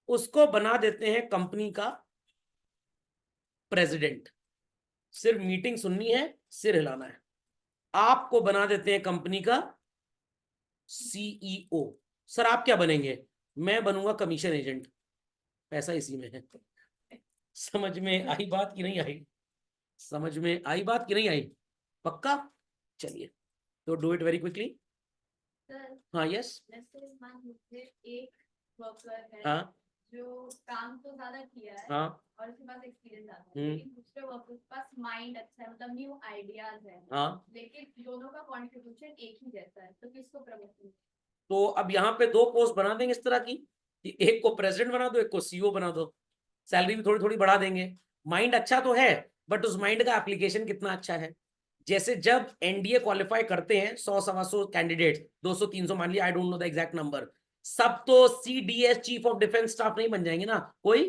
उसको बना देते हैं कंपनी का प्रेसिडेंट। सिर्फ मीटिंग सुननी है, सिर हिलाना है। आपको बना देते हैं कंपनी का सीईओ। सर आप क्या बनेंगे? मैं बनूंगा कमीशन एजेंट, पैसा इसी में है। समझ में आई बात की नहीं आई? समझ में आई बात की नहीं आई? पक्का? चलिए, तो do it very quickly. Sir हाँ यस। जैसे मान लीजिए एक वर्कर है हाँ जो काम तो ज्यादा किया है हाँ और उसके पास एक्सपीरियंस ज्यादा है, लेकिन दूसरे वर्कर के पास माइंड अच्छा है, मतलब न्यू आइडियाज है, हाँ। लेकिन दोनों का कॉन्ट्रीब्यूशन एक ही जैसा है, तो किसको प्रमोट करें? तो अब यहाँ पे दो पोस्ट बना देंगे इस तरह की कि एक को प्रेसिडेंट बना दो, एक को सीईओ बना दो। सैलरी भी थोड़ी थोड़ी बढ़ा देंगे। माइंड अच्छा तो है, बट उस माइंड का एप्लीकेशन कितना अच्छा है। जैसे जब एनडीए क्वालिफाई करते हैं 100-125 कैंडिडेट, 200-300 मान लिया, I don't know the exact number, सब तो CDS chief of defence staff नहीं बन जाएंगे ना, कोई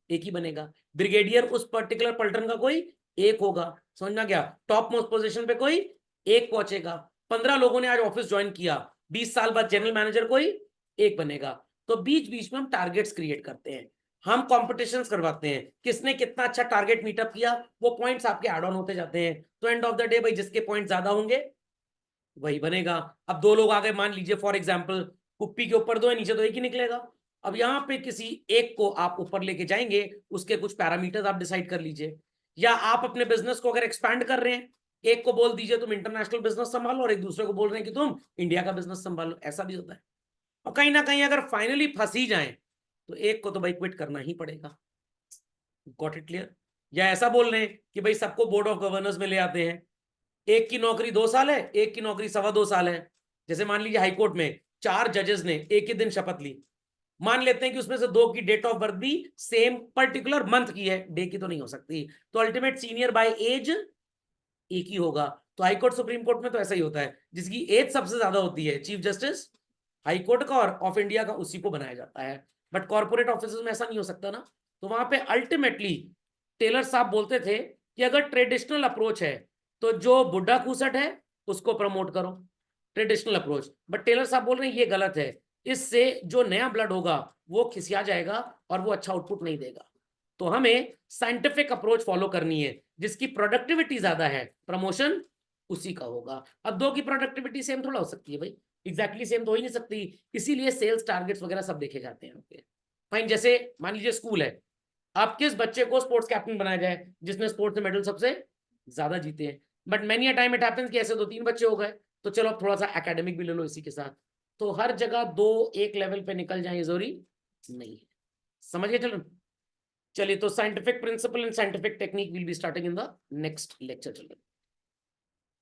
एक ही बनेगा। ब्रिगेडियर उस पर्टिकुलर पलटन का कोई एक होगा। समझना क्या? टॉप मोस्ट पोजीशन पे कोई एक पहुंचेगा। 15 लोगों ने आज ऑफिस ज्वाइन किया, 20 साल बाद जनरल मैनेजर कोई एक बनेगा। तो बीच बीच में हम टारगेट्स क्रिएट करते हैं, हम कॉम्पिटिशन्स करवाते हैं, किसने कितना अच्छा टारगेट मीटअप किया, वो पॉइंट्स आपके ऐड ऑन होते जाते हैं। तो एंड ऑफ द डे भाई जिसके पॉइंट ज्यादा होंगे वही बनेगा। अब दो लोग आ गए, मान लीजिए फॉर एग्जांपल, कुप्पी के ऊपर दो है, नीचे तो एक ही निकलेगा। अब यहाँ पे किसी एक को आप ऊपर लेके जाएंगे, उसके कुछ पैरामीटर्स आप डिसाइड कर लीजिए। या आप अपने बिजनेस को अगर एक्सपैंड कर रहे हैं, एक को बोल दीजिए तुम इंटरनेशनल बिजनेस संभालो, और एक दूसरे को बोल रहे हैं कि तुम इंडिया का बिजनेस संभालो, ऐसा भी होता है। और कहीं ना कहीं अगर फाइनली फंस ही जाए तो एक को तो भाई क्विट करना ही पड़ेगा। Got it clear? या ऐसा बोल रहे हैं कि भाई सबको बोर्ड ऑफ गवर्नर्स में ले आते हैं, एक की नौकरी 2 साल है, एक की नौकरी 2.25 साल है। जैसे मान लीजिए हाईकोर्ट में 4 जजेस ने एक ही दिन शपथ ली, मान लेते हैं कि उसमें से 2 की डेट ऑफ बर्थ भी सेम पर्टिकुलर मंथ की है, डे की तो नहीं हो सकती, तो अल्टीमेट सीनियर बाय एज एक ही होगा। तो हाईकोर्ट सुप्रीम कोर्ट में तो ऐसा ही होता है, जिसकी एज सबसे ज्यादा होती है चीफ जस्टिस हाईकोर्ट का और ऑफ इंडिया का, उसी को बनाया जाता है। बट कॉर्पोरेट ऑफिस में ऐसा नहीं हो सकता ना। तो वहां पे अल्टीमेटली टेलर साहब बोलते थे कि अगर ट्रेडिशनल अप्रोच है तो जो बुढ़ा खूसट है उसको प्रमोट करो, ट्रेडिशनल अप्रोच। बट टेलर साहब बोल रहे हैं ये गलत है, इससे जो नया ब्लड होगा वो खिसिया जाएगा और वो अच्छा आउटपुट नहीं देगा। तो हमें साइंटिफिक अप्रोच फॉलो करनी है, जिसकी प्रोडक्टिविटी ज्यादा है प्रमोशन उसी का होगा। अब दो की प्रोडक्टिविटी सेम थोड़ा हो सकती है भाई, एग्जैक्टली सेम तो हो ही नहीं सकती, इसीलिए सेल्स टारगेट्स वगैरह सब देखे जाते हैं। फाइन, जैसे मान लीजिए स्कूल है, आप किस बच्चे को स्पोर्ट्स कैप्टन बनाया जाए जिसने स्पोर्ट्स में मेडल सबसे ज्यादा जीते हैं। But many a time it happens कि ऐसे 2-3 बच्चे हो गए, तो चलो अब थोड़ा सा एकेडमिक भी ले लो इसी के साथ। तो हर जगह दो एक लेवल पे निकल जाए जरूरी नहीं है। समझ गए? चलो चलिए, तो scientific principle and scientific technique will be starting in the next lecture. चलिए।